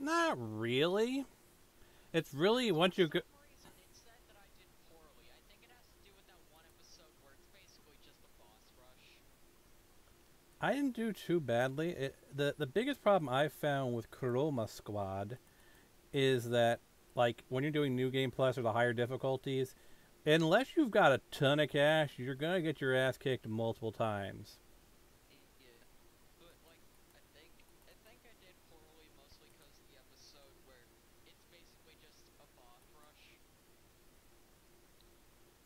Not really. It's really once you go. For some reason, it said that I did poorly. I think it has to do with that one episode where it's basically just a boss rush. I didn't do too badly. The biggest problem I found with Kuroma Squad is that like when you're doing New Game Plus or the higher difficulties, unless you've got a ton of cash, you're gonna get your ass kicked multiple times. Yeah, but like I think I did poorly mostly because the episode where it's basically just a boss rush.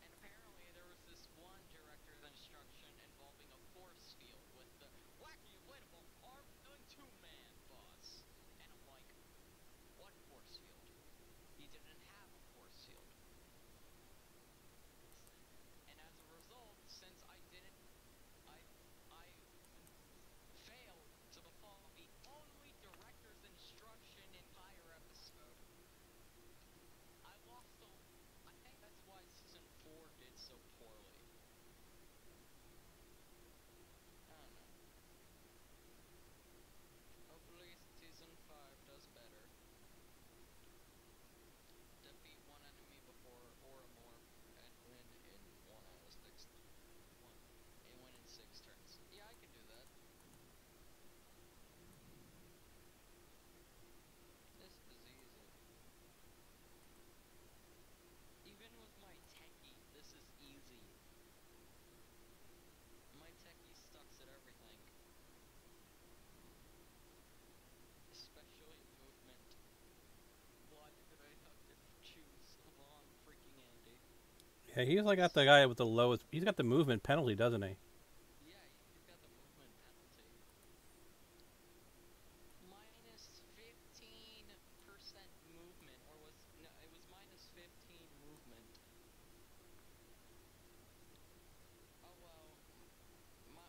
And apparently there was this one director's instruction involving a force field with the wacky inflatable arm doing two-man boss. And I'm like, what force field? He didn't have a force field. And as a result, since I didn't, I failed to follow the only director's instruction entire episode. I lost the. I think that's why season 4 did so poorly. I don't know. Hopefully season 5 does better. Defeat one enemy before or more and win in one out of six. One and win in 6 turns. Yeah, I can do that. This is easy. Even with my techie, this is easy. My techie sucks at everything. Especially movement. Why did I have to choose Vaughn freaking Andy? Yeah, he's like got the guy with the lowest. He's got the movement penalty, doesn't he? Yeah, he's got the movement penalty. Minus 15% movement, or was, no, it was minus 15 movement. Oh well, my,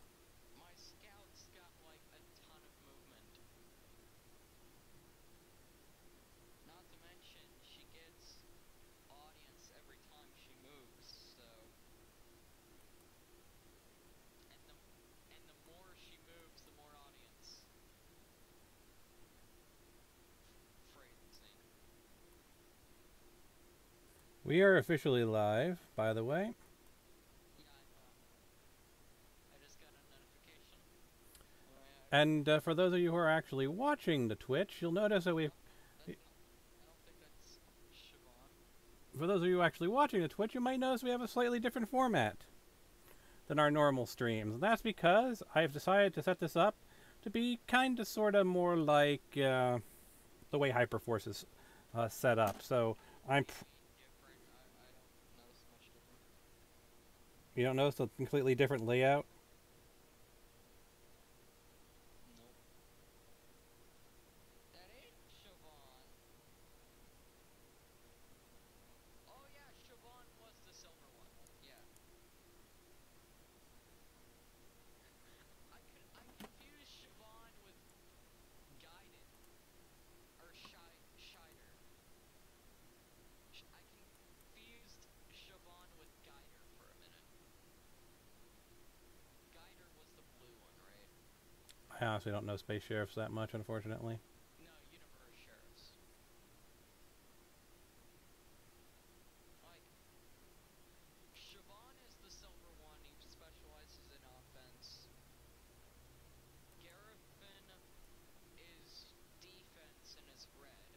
my scout's got like a ton of movement. Not to mention, she gets audience every time she moves, so. And the more she moves, the more audience. Phrasing. We are officially live, by the way. Yeah, I know. I just got a notification. And for those of you who are actually watching the Twitch, you'll notice that we've. That's not. I don't think that's Siobhan. For those of you actually watching the Twitch, you might notice we have a slightly different format than our normal streams. And that's because I've decided to set this up to be kind of sort of more like the way Hyperforce is set up. So I'm. Different. I don't notice much different. You don't notice a completely different layout? Nope. That ain't Siobhan. Oh yeah, Siobhan was the silver one. Yeah. I confused Siobhan with Guided. Or Shider. I confused Siobhan with Guider for a minute. Guider was the blue one, right? I honestly don't know Space Sheriffs that much, unfortunately. No, Universe Sheriffs. Like, Siobhan is the silver one, he specializes in offense. Garifin is defense and is red.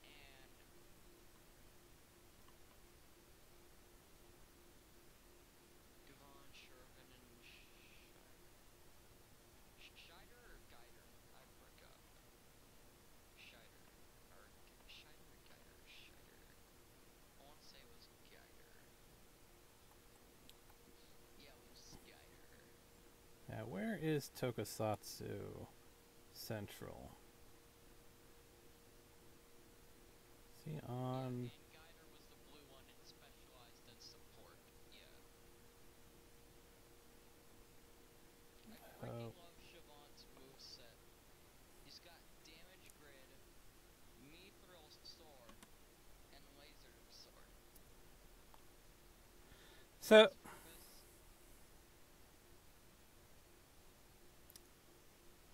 And Devon, Shervin, and Shider or Guider? I forgot. Shider. Or Shider or Guider? Shider. I want to say it was Guider. Yeah, it was Guider. Now, where is Tokusatsu Central? Is he on? Yeah, and Guider was the blue one and specialized in support. Yeah. I freaking love Siobhan's moveset. He's got damage grid, mithril sword, and laser sword. So,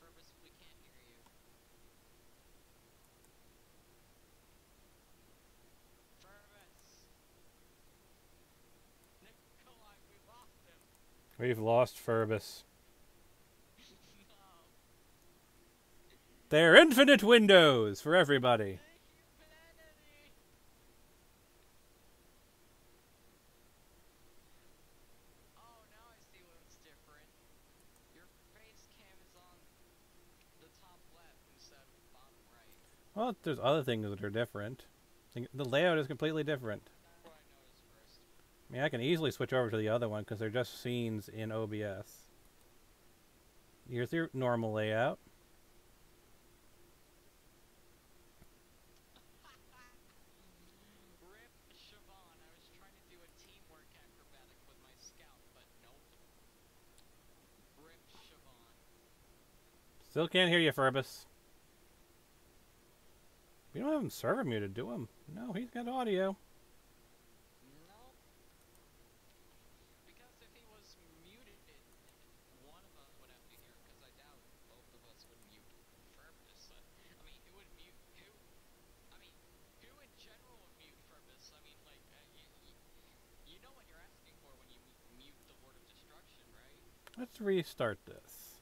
Purpose, we can't hear you. We've lost Furbus. No. They're infinite windows for everybody. Humanity. Oh, now I see what's different. Your face cam is on the top left instead of bottom right. Well, there's other things that are different. The layout is completely different. That's what I noticed first. I mean, I can easily switch over to the other one because they're just scenes in OBS. Here's your normal layout. Rip Siobhan. I was trying to do a teamwork acrobatic with my scout, but nope. Rip Siobhan. Still can't hear you, Furbus. We don't have him server muted, do him? No, he's got audio. Nope. Because if he was muted, one of us would have to hear, because I doubt both of us would mute Furbus. I mean, who would mute who? I mean, who in general would mute Furbus? I mean, like, you know what you're asking for when you mute the Lord of Destruction, right? Let's restart this.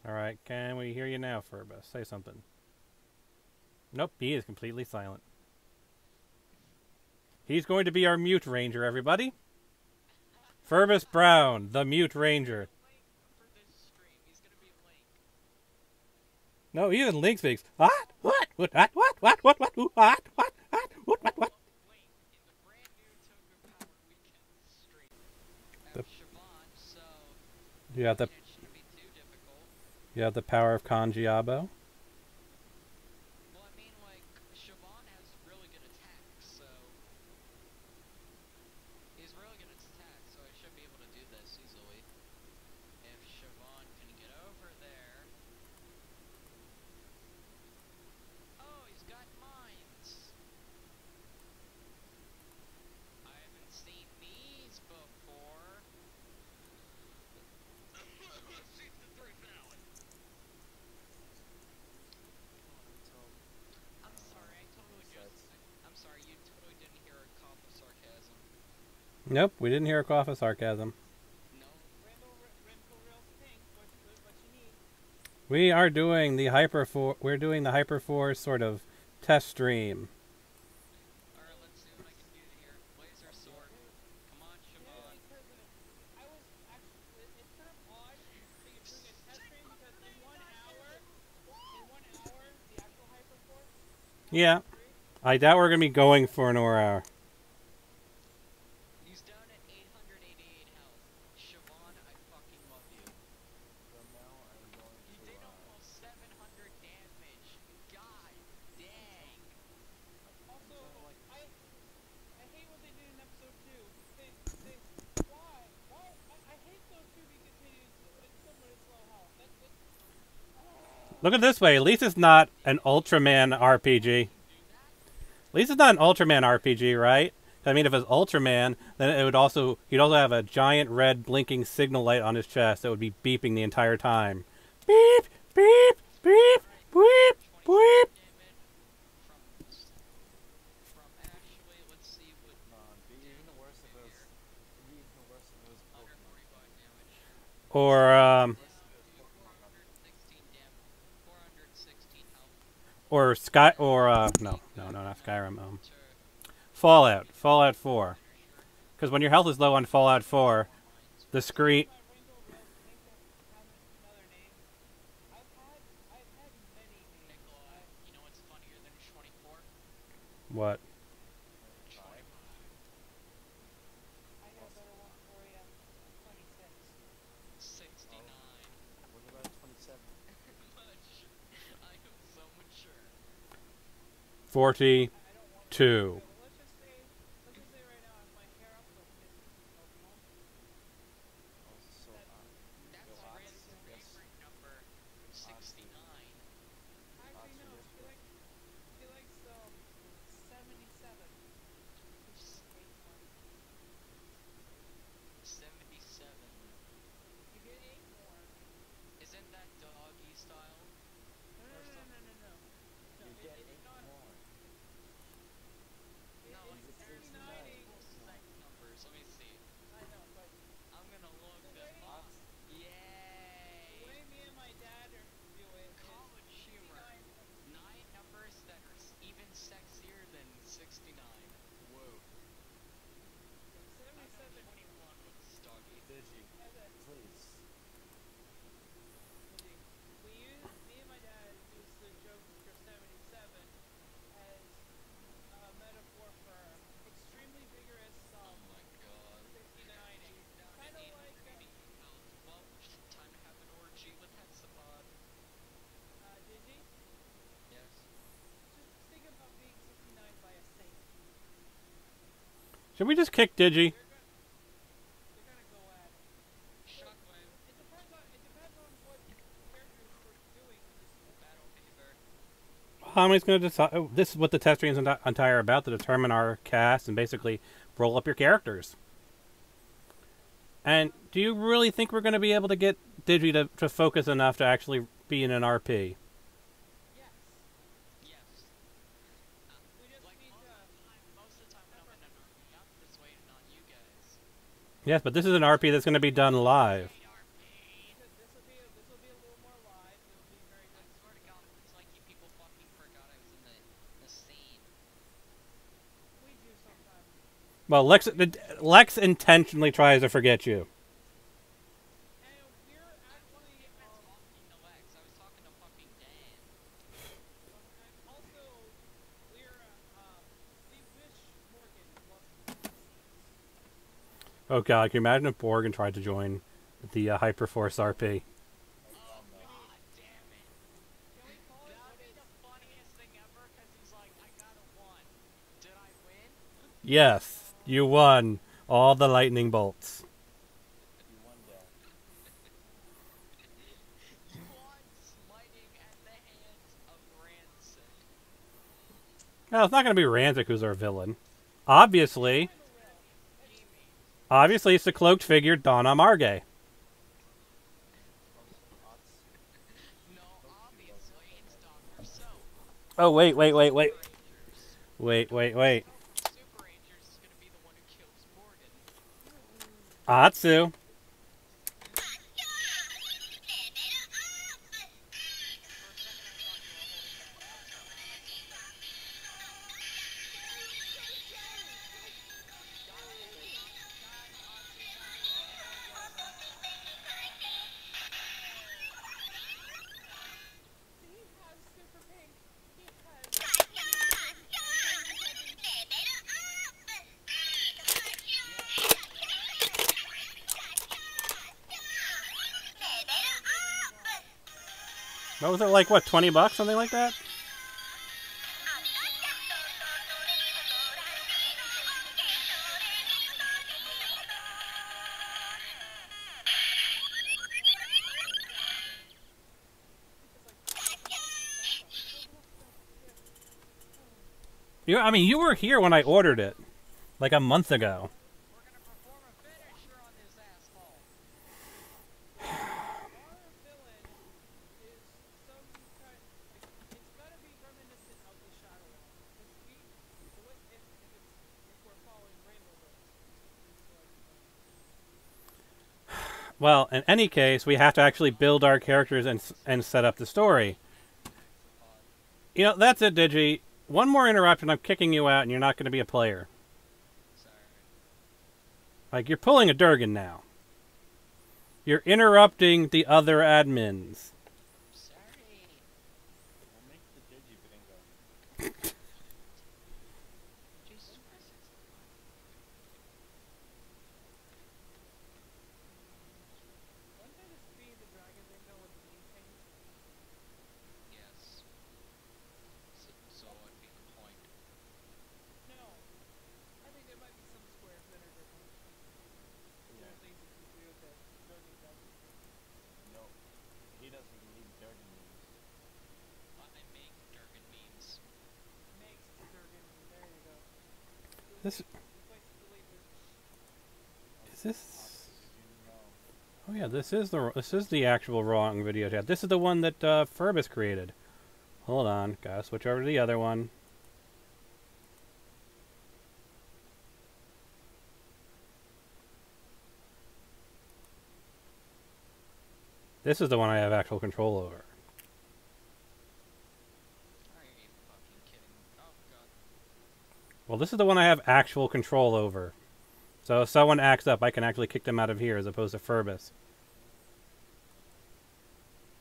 Alright, can we hear you now, Furbus? Say something. Nope, he is completely silent. He's going to be our mute ranger, everybody. Furbus Brown, the mute ranger. Link for this stream. He's gonna be Link. No, even Link speaks. What? What? What? What? What? What? What? What? What? What? What? Link in the brand new Toku Power Weekend stream. The- Siobhan, so You got the it shouldn't be too difficult. power of Kanjiabo. Well, I mean, like, Siobhan has really good attacks, so he's really good at attacks, so I should be able to do this easily. If Siobhan can get over there. Oh, he's got mines. I haven't seen these before. Seems the 3000. I'm sorry, I'm sorry, you totally didn't hear a cough of sarcasm. Nope, we didn't hear a cough of sarcasm. No. We are doing the we're doing the Hyperforce sort of test stream. Alright, let's see what I can do here. Laser sword. Come on, Siobhan. Yeah, I doubt we're gonna be going for an hour. He's down at 888 health. Siobhan, I fucking love you. He did almost 700 damage. God dang. Look at it this way, at least it's not an Ultraman RPG. At least it's not an Ultraman RPG, right? I mean, if it's Ultraman, then it would he'd also have a giant red blinking signal light on his chest that would be beeping the entire time. Beep, beep, beep, beep, beep. From Ashley, let's see what even worse if it was 145 damage. Or 416 damage. 416 health. or no, not Skyrim. To Fallout 4. Because when your health is low on Fallout 4, the screen. Nikolai, you know what's funnier than 24? What? 25. 69. I am so mature. 42. That's Ritz's favorite number. 69. Isn't that doggy style? Should we just kick Digi? They're gonna go at it. Shockwave. It depends on what characters we're doing in this Battle fever. Homie's going to decide. Oh, this is what the test streams entire about, to determine our cast and basically roll up your characters. And do you really think we're going to be able to get Digi to focus enough to actually be in an RP? Yes. Yes. We just Like need to. most of the time when I'm in an army, I'm just waiting on you guys. Yes, but this is an RP that's going to be done live. This will be a little more live. It'll be very I good. swear to God, it's like you people fucking forgot I was in the scene. We do sometimes. Well, Lex intentionally tries to forget you. And we're actually Talking to Lex, I was talking to fucking Dan. and also we're we wish Morgan wasn't. Oh god, can you imagine if Borgen tried to join the Hyperforce RP? Oh god damn it. Can we call it That what would be is? the funniest thing ever, because he's like, I got a 1. Did I win? Yes, you won all the lightning bolts. You won that. You won smiting at the hands of Rancid. No, it's not going to be Ranzik who's our villain. Obviously, it's the cloaked figure Donna Margay. No, obviously, it's Dr. Soap. Oh, wait. Rangers. Wait. Super Rangers is gonna be the one who kills Morgan. Atsu. For a second, I thought you were holding He has super pink. He has. What was it, like, what, $20? Something like that? You were here when I ordered it. Like a month ago. We're gonna perform a finisher on this asshole. Our villain is some kind. It's gotta be reminiscent of the Shadow Realm. If we're following Rainbow Road. Well, in any case, we have to actually build our characters and set up the story. You know, that's it, Digi. One more interruption, I'm kicking you out, and you're not going to be a player. Sorry. Like, you're pulling a Durgan now. You're interrupting the other admins. Sorry. We'll make the Digi bingo. Jesus Christ. Wouldn't that just be the Dragon Bingo with the mean thing? Yes. So what'd be the point? No. I think there might be some squares that are different. Yeah. Things that you do that Durgan doesn't. No, he doesn't need Durgan memes. I make Durgan memes. Makes Durgan. There you go. This Replace delete this. is this. Did you know? Oh yeah, this is the actual wrong video chat. This is the one that Furbus created. Hold on, gotta switch over to the other one. This is the one I have actual control over. Are you fucking kidding me? Oh god. Well, this is the one I have actual control over. So if someone acts up, I can actually kick them out of here as opposed to Furbus.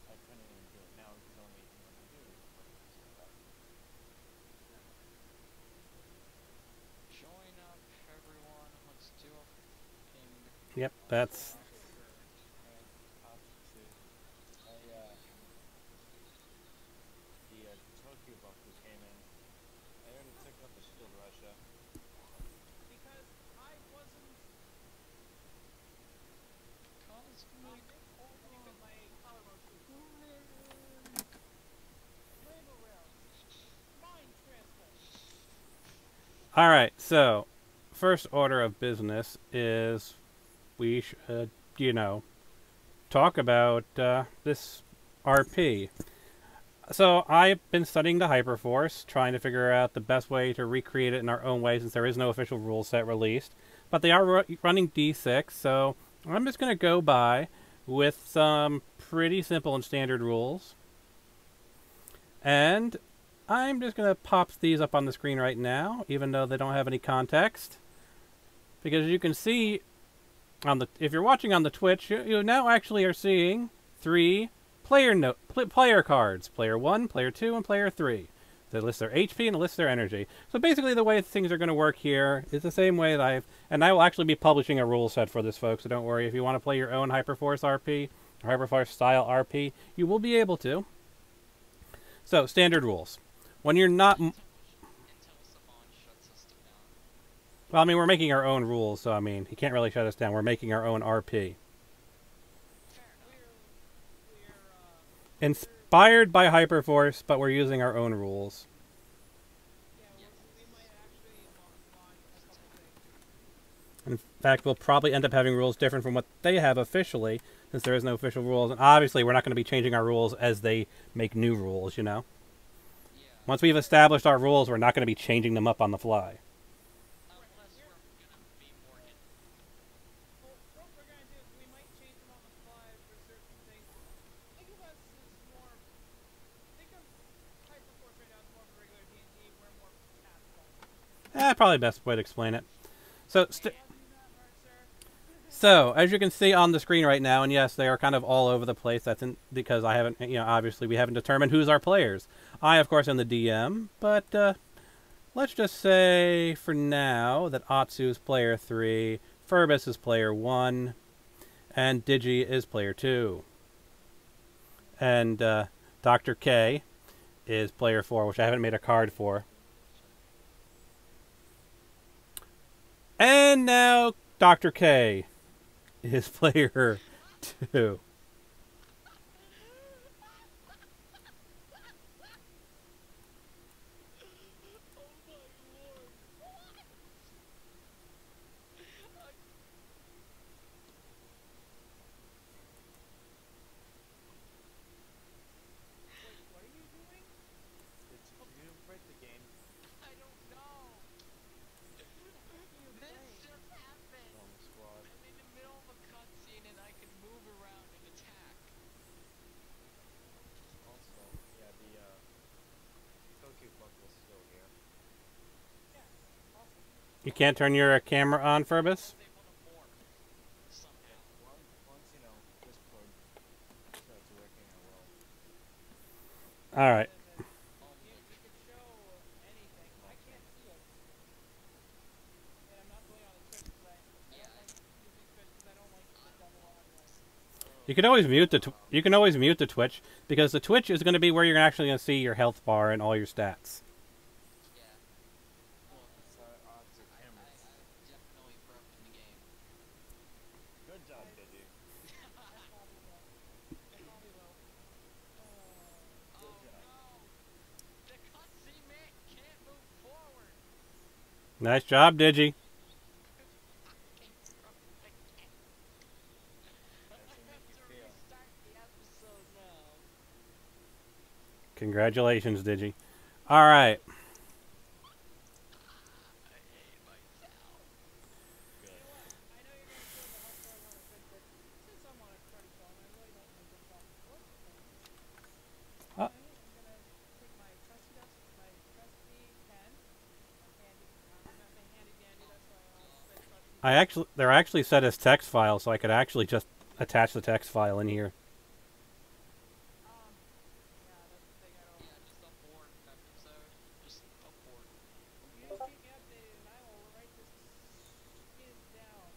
I couldn't even do it now because only thing I can do is Join up, everyone. Let's do a fucking. Yep, that's. the Tokyo buff who came in. I already took out the shield Russia. Because All right, so first order of business is we should, talk about this RP. So I've been studying the Hyperforce, trying to figure out the best way to recreate it in our own way since there is no official rule set released. But they are running D6, so I'm just going to go by with some pretty simple and standard rules. And I'm just going to pop these up on the screen right now, even though they don't have any context. Because as you can see, if you're watching on the Twitch, you now actually are seeing 3 player cards. Player 1, Player 2, and Player 3. They list their HP and list their energy. So basically the way things are going to work here is the same way that and I will actually be publishing a rule set for this, folks, so don't worry. If you want to play your own Hyperforce RP, or Hyperforce style RP, you will be able to. So, standard rules. When you're not... Until Saban shuts us down. Well, I mean, we're making our own rules, so I mean, he can't really shut us down. We're making our own RP. Fair enough. Inspired by Hyperforce, but we're using our own rules. Yeah, we might actually modify a couple things. In fact, we'll probably end up having rules different from what they have officially, since there is no official rules. And obviously, we're not going to be changing our rules as they make new rules, Yeah. Once we've established our rules, we're not going to be changing them up on the fly. Unless we're gonna be more hidden. Well, what we're gonna do is we might change them on the fly for certain things. Think of us as more. Think of Hyperforce right now as more of a regular D&D. We're more tactical. Probably the best way to explain it. So, Love you that much, sir. So, as you can see on the screen right now, and yes, they are kind of all over the place. That's because I haven't, obviously we haven't determined who's our players. I, of course, am the DM, but let's just say for now that Atsu's player 3, Furbus is player 1, and Digi is player 2. And Dr. K is player 4, which I haven't made a card for. And now Dr. K is player 2. Wait, what are you doing? You didn't break the game. I don't know. This just happened. On the squad. I'm in the middle of a cutscene and I can move around and attack. Also, yeah, the Goku buckle's still here. Yeah, awesome. You can't turn your camera on, Furbus? They want to morph somehow. Once Discord starts working, I will. Alright. You can show anything. I can't see it. And I'm not going on the Twitch because I don't like using Twitch because I don't like the double audio. You can always mute the Twitch, because the Twitch is going to be where you're actually going to see your health bar and all your stats. Yeah. Well, It's odds of I've cameras. definitely broken the game. Good job, Digi. I probably will. I probably will. Oh no! The cutscene man can't move forward. Nice job, Digi. It's broken again. I have to restart the episode now. Congratulations, Digi. Alright. I hate myself. You know what? I know you're going to show the health bars on the Twitch, but since I'm on a cruddy phone, I really don't think it's that important. Uh. I'm going to take my trusty trusty pen. I'm not saying handy dandy, that's why I said trusty. They're actually set as text files, so I could actually just attach the text file in here. Yeah, that's the thing I don't. Yeah, just abort episode. Just abort. You just keep me updated, and I will write this skiz down.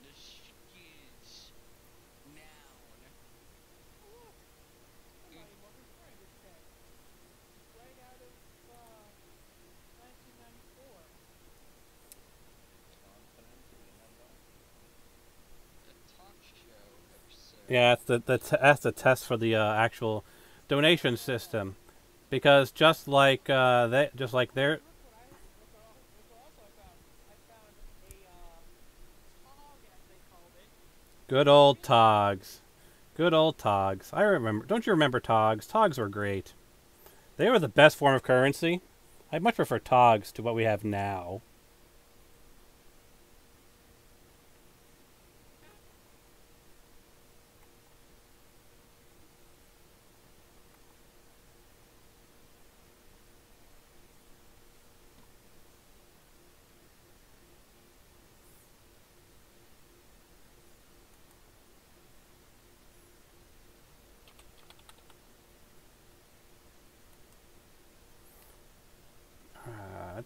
The skiz. Noun. Oh, look! I'm not even referring to shit. Right out of 1994. Confident, remember? The talk show episode. Yeah, that's the test for the actual donation system, because just like their Look what Good old Togs. Good old Togs. I remember. Don't you remember Togs? Togs were great. They were the best form of currency. I much prefer Togs to what we have now.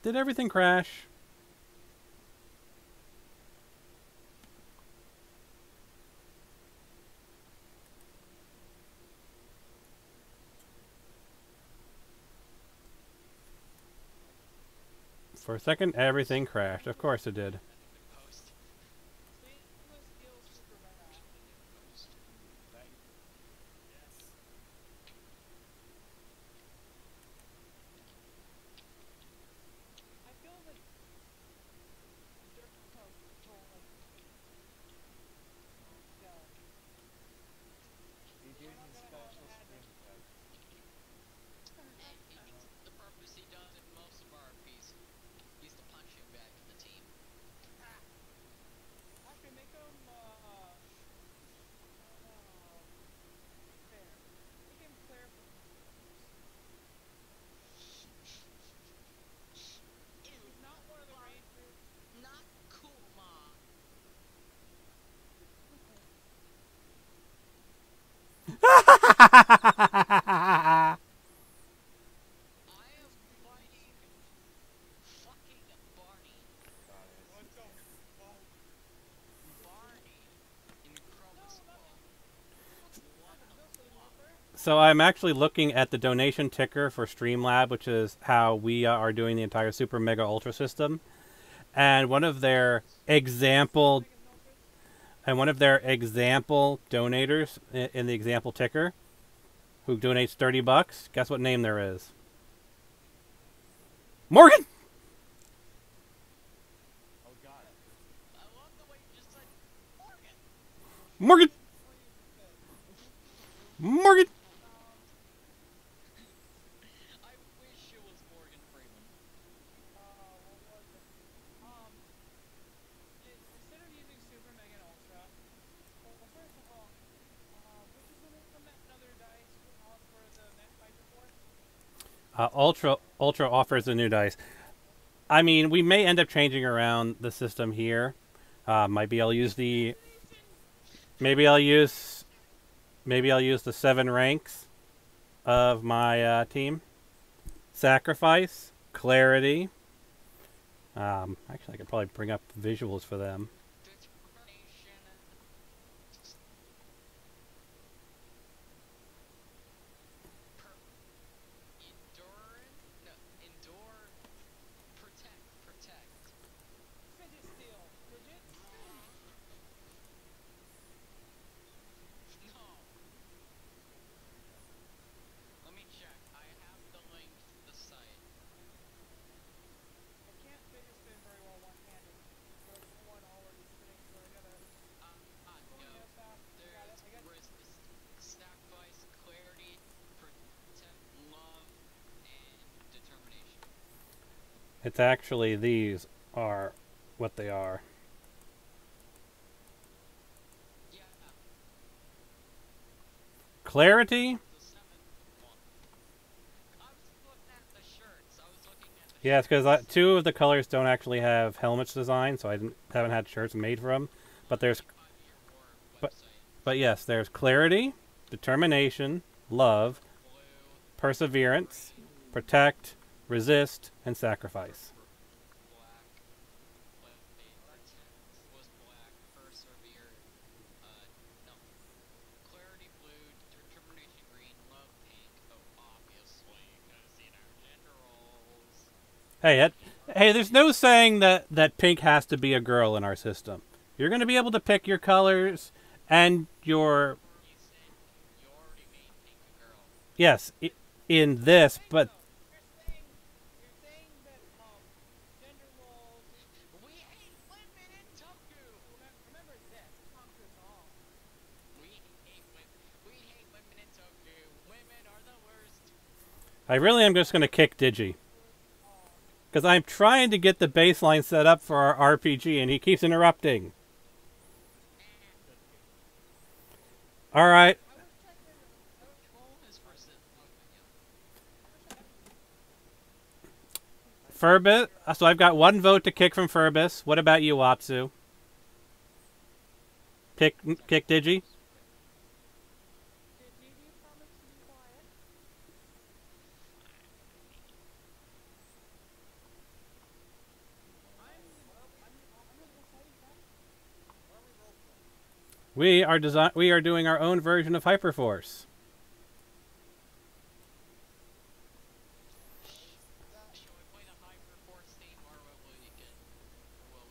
Did everything crash? For a second, everything crashed. Of course it did. Post. Stainless steel super bad. Post. Yes. I feel like they're control like yeah. He's We're using not gonna have special add stream code. The purpose he does in most of RPs. He's the punching bag of the team. actually make them fair. Make him clear for Ew, he's not one of the rangers. not cool, Ma. I am fighting fucking Barney. What the fuck? Barney in Chroma No, not Squad. What the the Silly fuck? Warfare. So I'm actually looking at the donation ticker for Streamlab, which is how we are doing the entire Super Mega Ultra system. And one of their example Megan Milford. and one of their example donators in the example ticker who donates $30, guess what name there is? Morgan! Oh god. I love the way you just said Morgan. Morgan! Or you fit. Morgan! I wish it was Morgan Freeman. What was it? Instead of using Super Mega and Ultra, well, first of all, which is another dice for the Matt Piper Force? Ultra offers a new dice. I mean, we may end up changing around the system here. Maybe I'll use the maybe I'll use the 7 ranks of my team. Sacrifice, clarity. Actually, I could probably bring up visuals for them. Determination. Endure. Protect. Fidget Steel. Fidget? No. Let me check. I have the link to the site. I can't fidget spin very well one-handed. So it's one already spinning, so I gotta... Yo. Go fast. Got it. I got Sacrifice, clarity, protect, love, and determination. It's actually these are what they are. Yeah. Clarity. The 7th one. I was looking at the shirts. I was looking at the Yes, shirts. because 2 of the colors don't actually have helmets designed, so I haven't had shirts made for them. But there's 5-year war but- website. But yes, there's clarity, determination, love, Blue, perseverance, protect, resist, and sacrifice. black, protect was black, persevere, no. Clarity blue, determination green, love pink, oh, obviously, because, gender roles. Hey, there's no saying that pink has to be a girl in our system. You're going to be able to pick your colors and your You said you already made pink a girl. yes in this, but You're saying that, gender roles... We hate women in Toku! Remember this, conquers all. I really am just going to kick Digi. Because I'm trying to get the baseline set up for our RPG, and he keeps interrupting. Alright. Furbus. So I've got one vote to kick from Furbus. What about you, Watsu? Kick Digi? Did you promise to be quiet? We are doing our own version of Hyperforce. Shall we play the Hyperforce theme, or will we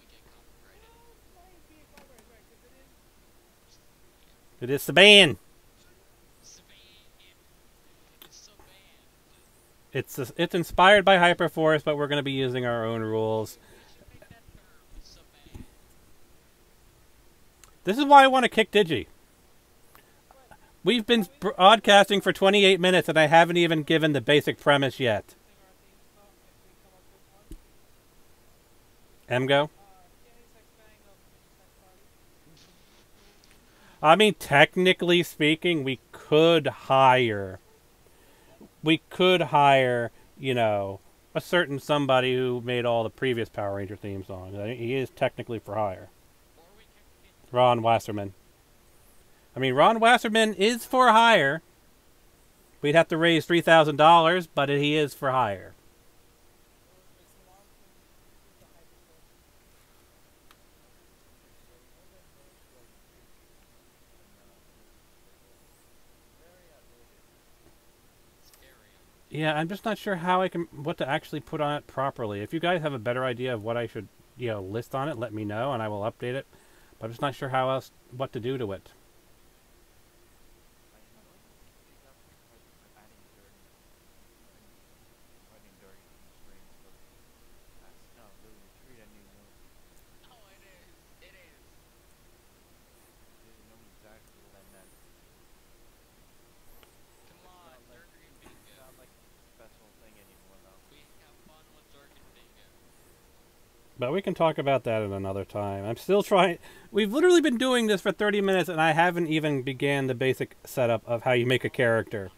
get copyrighted? Might be a copyright, right? Because it is. It is the ban. It's inspired by Hyperforce, but we're going to be using our own rules. This is why I want to kick Digi. We've been broadcasting for 28 minutes, and I haven't even given the basic premise yet. Emgo? I mean, technically speaking, we could hire, you know, a certain somebody who made all the previous Power Ranger theme songs. He is technically for hire. Ron Wasserman. I mean, Ron Wasserman is for hire. We'd have to raise $3,000, but he is for hire. Yeah, I'm just not sure how what to actually put on it properly. If you guys have a better idea of what I should, you know, list on it, let me know and I will update it. But I'm just not sure what to do to it. But we can talk about that at another time. I'm still trying. We've literally been doing this for 30 minutes, and I haven't even began the basic setup of how you make a character.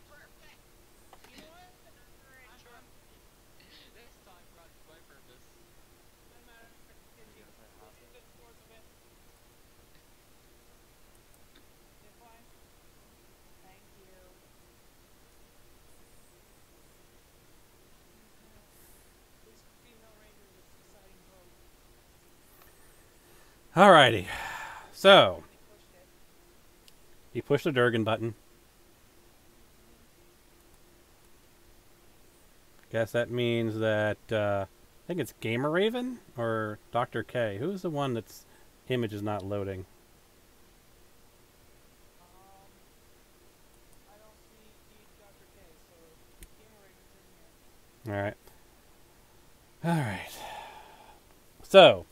Alrighty. So, he pushed the Durgan button. Guess that means that, I think it's Gamer Raven or Dr. K. Who's the one that's image is not loading? I don't see Dr. K, so Gamer Raven's in here. Alright. So,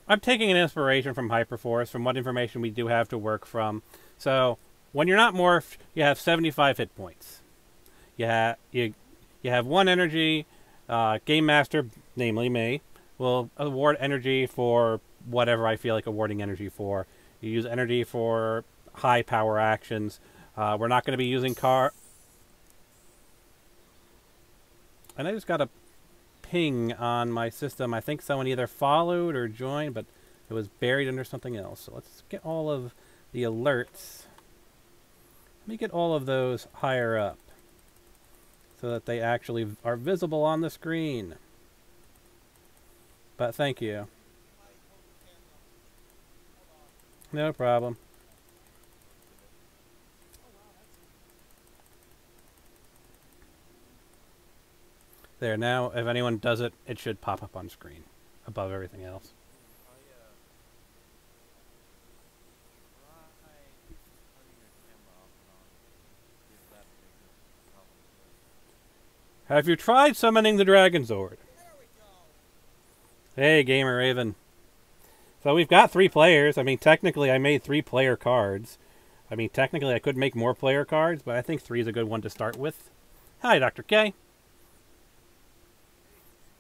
I'm taking an inspiration from Hyperforce, from what information we do have to work from. So, when you're not morphed, you have 75 hit points. You have 1 energy. Game Master, namely me, will award energy for whatever I feel like awarding energy for. You use energy for high power actions. We're not going to be using And I just got a ping on my system. I think someone either followed or joined, but it was buried under something else. So let's get all of the alerts. Let me get all of those higher up so that they actually are visible on the screen. But thank you. No problem. There, now if anyone does it, it should pop up on screen above everything else. Have you tried summoning the Dragon Zord? Hey, Gamer Raven. So we've got 3 players. I mean, technically I made 3 player cards. I mean, technically I could make more player cards, but I think 3 is a good one to start with. Hi, Dr. K.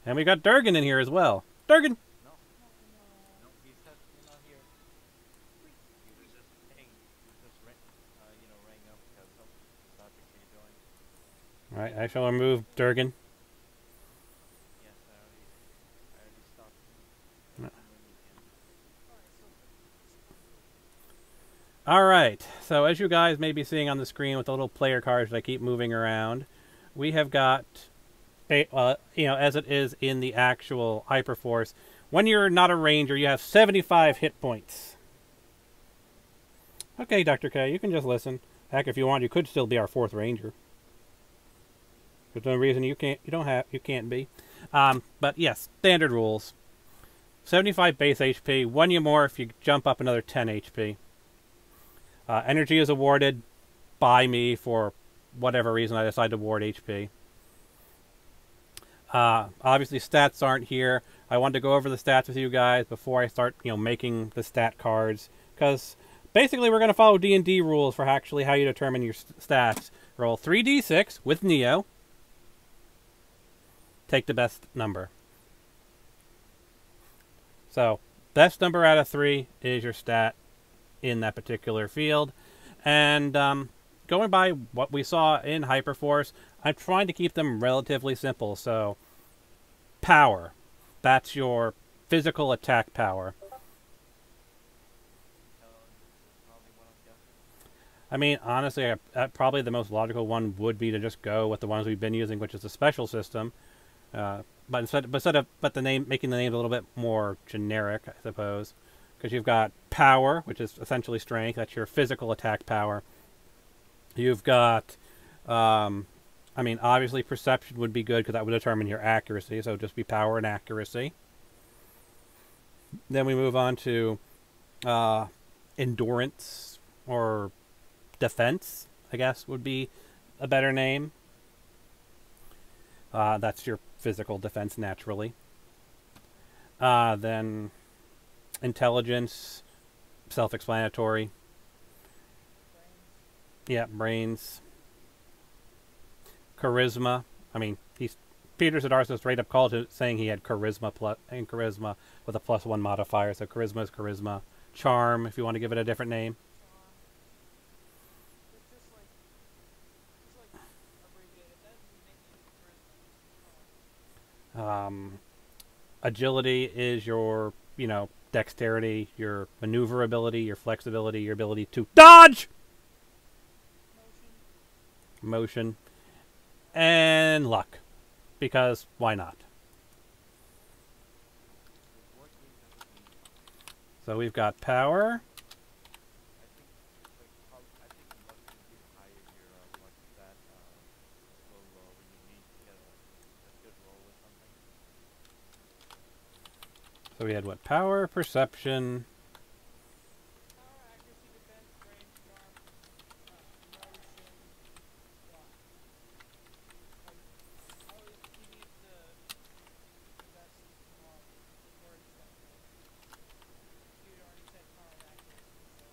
And we got Durgan in here as well. Durgan! No, no, he's definitely not here. He was just saying, he was just rang up because Dr. K joined. Alright, I shall remove Durgan. Yes, I already stopped him. Let him ring again. Alright, so as you guys may be seeing on the screen with the little player cards that I keep moving around, we have got, as it is in the actual Hyperforce, when you're not a ranger, you have 75 hit points. Okay, Dr. K, you can just listen. Heck, if you want, you could still be our 4th ranger. There's no reason you can't be. But yes, standard rules. 75 base HP, 1 you more if you jump up another 10 HP. Energy is awarded by me for whatever reason I decide to award HP. Obviously, stats aren't here. I wanted to go over the stats with you guys before I start, making the stat cards, because basically we're going to follow D&D rules for actually how you determine your stats. Roll 3d6 with Neo. Take the best number. So, best number out of 3 is your stat in that particular field. And going by what we saw in Hyperforce, I'm trying to keep them relatively simple. So, power. That's your physical attack power. Probably what I'm guessing. I mean, honestly, probably the most logical one would be to just go with the ones we've been using, which is the special system. But making the names a little bit more generic, I suppose, because you've got power, which is essentially strength. That's your physical attack power. You've got, obviously perception would be good because that would determine your accuracy. So just be power and accuracy. Then we move on to endurance or defense, I guess would be a better name. That's your physical defense naturally. Then intelligence, self-explanatory. Yeah, brains. Charisma. I mean, Peter Sidarsa straight up called it, saying he had charisma with a +1 modifier. So charisma is charisma. Charm, if you want to give it a different name. Agility is your, dexterity, your maneuverability, your flexibility, your ability to dodge. Motion. And luck. Because why not? So we've got power. I think luck should be higher your luck stat. When you need to get a good roll or something. So we had what? Power, perception. Power, accuracy, defense, range, charm, motion, luck. Always he needs the best word stuff. You already said power and accuracy, so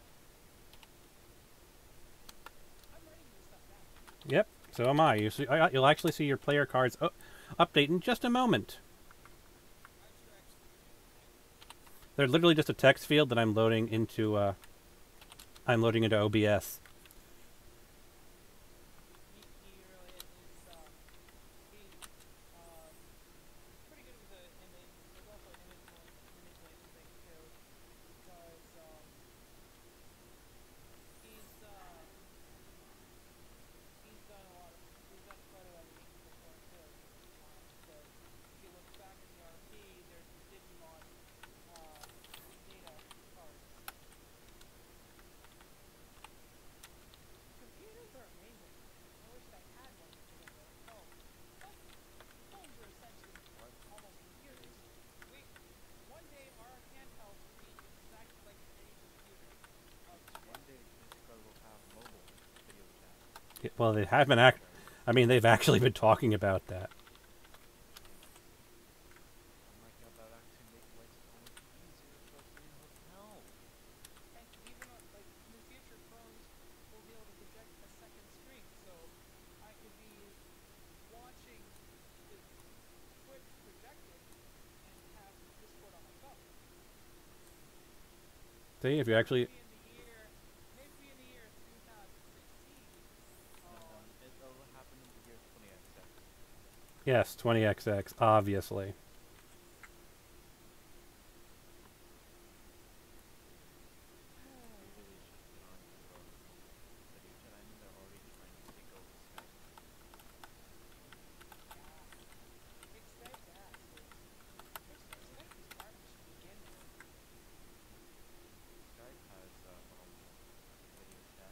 I'm writing this stuff down. Yep, so am I. You'll actually see your player cards update in just a moment. They're literally just a text field that I'm loading into OBS. He really is, he's pretty good with the image. There's also an image manipulation thing too, because he's done photo editing before too. So if you look back in the RP, there's the Digimon data cards. Computers are amazing. I wish I had one to begin with. Phones are essentially almost computers. One day our handhelds will be exactly like any computer of today. One day Discord will have mobile video chat. Well, they have been they've actually been talking about that. Oh my god, that actually makes life so much easier, especially in hotels. And even in the future, phones will be able to project a second screen. So I could be See, if you actually... maybe in the year 2015. It'll happen in the year 20XX. Yes, 20XX, obviously. They really should get on to video chat. I mean, they're already trying to take over Skype. Yeah. Skype ass is. Skype is garbage to begin with. Skype has normal video chat.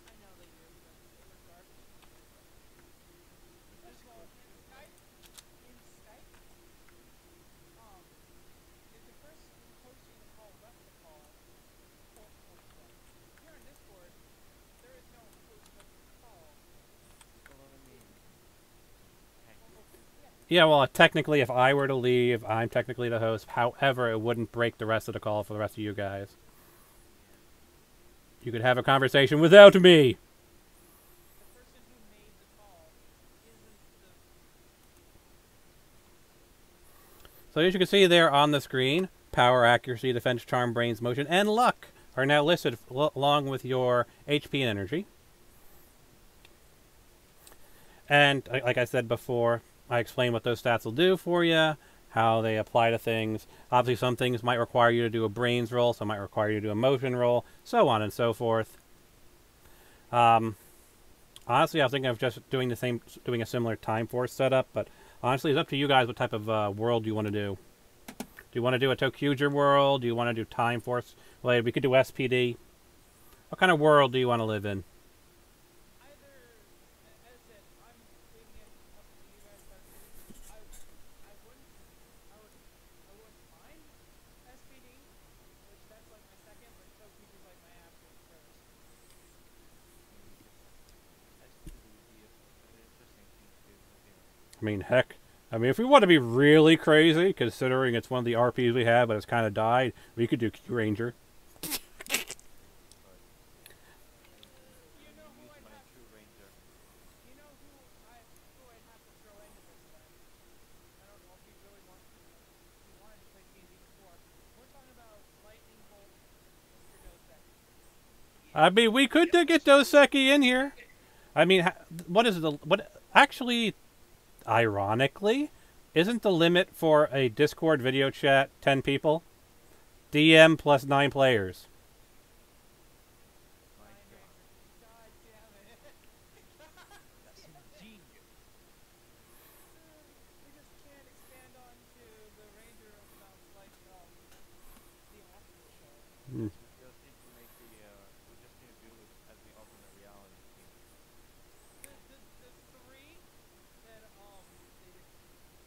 I know they do, but they're garbage to begin with. The First of all, Discord too. in Skype, if the person hosting the call left the call, here on Discord, there is no host of the call. Well, I mean, technically. Yeah, well, technically, if I were to leave, I'm technically the host. However, it wouldn't break the rest of the call for the rest of you guys. Yeah. You could have a conversation without me. The person who made the call isn't the. So as you can see there on the screen, power, accuracy, defense, charm, brains, motion, and luck are now listed along with your HP and energy. And like I said before, I explained what those stats will do for you, how they apply to things. Obviously, some things might require you to do a brains roll, some might require you to do a motion roll, so on and so forth. Honestly, I was thinking of just doing a similar Time Force setup, but honestly, it's up to you guys what type of world you want to do. Do you want to do a Tokuger world? Do you want to do Time Force related? We could do SPD. What kind of world do you want to live in? Either, as I said, I'm leaving it up to you guys, but I wouldn't mind SPD, which that's like my second, but Tokuger's like my absolute first. SPD would be an interesting thing to do. I mean, heck. I mean, if we want to be really crazy, considering it's one of the RPs we have, but it's kind of died, we could do Q Ranger. You know who I'd have True Ranger. You know who I'd have to throw into this then? I don't know if he really wants to. If he wanted to play D&D before. We're talking about Lightning Bolt, Mr. Doseki. I mean, we could get Doseki in here. I mean, what is the... Actually, ironically, isn't the limit for a Discord video chat 10 people? DM plus 9 players. My God. God damn it. That's ingenious. We just can't expand on to the Ranger sounds like the after show. Hmm. We just need to make the. We just need to do it as the alternate reality team. The three that they did,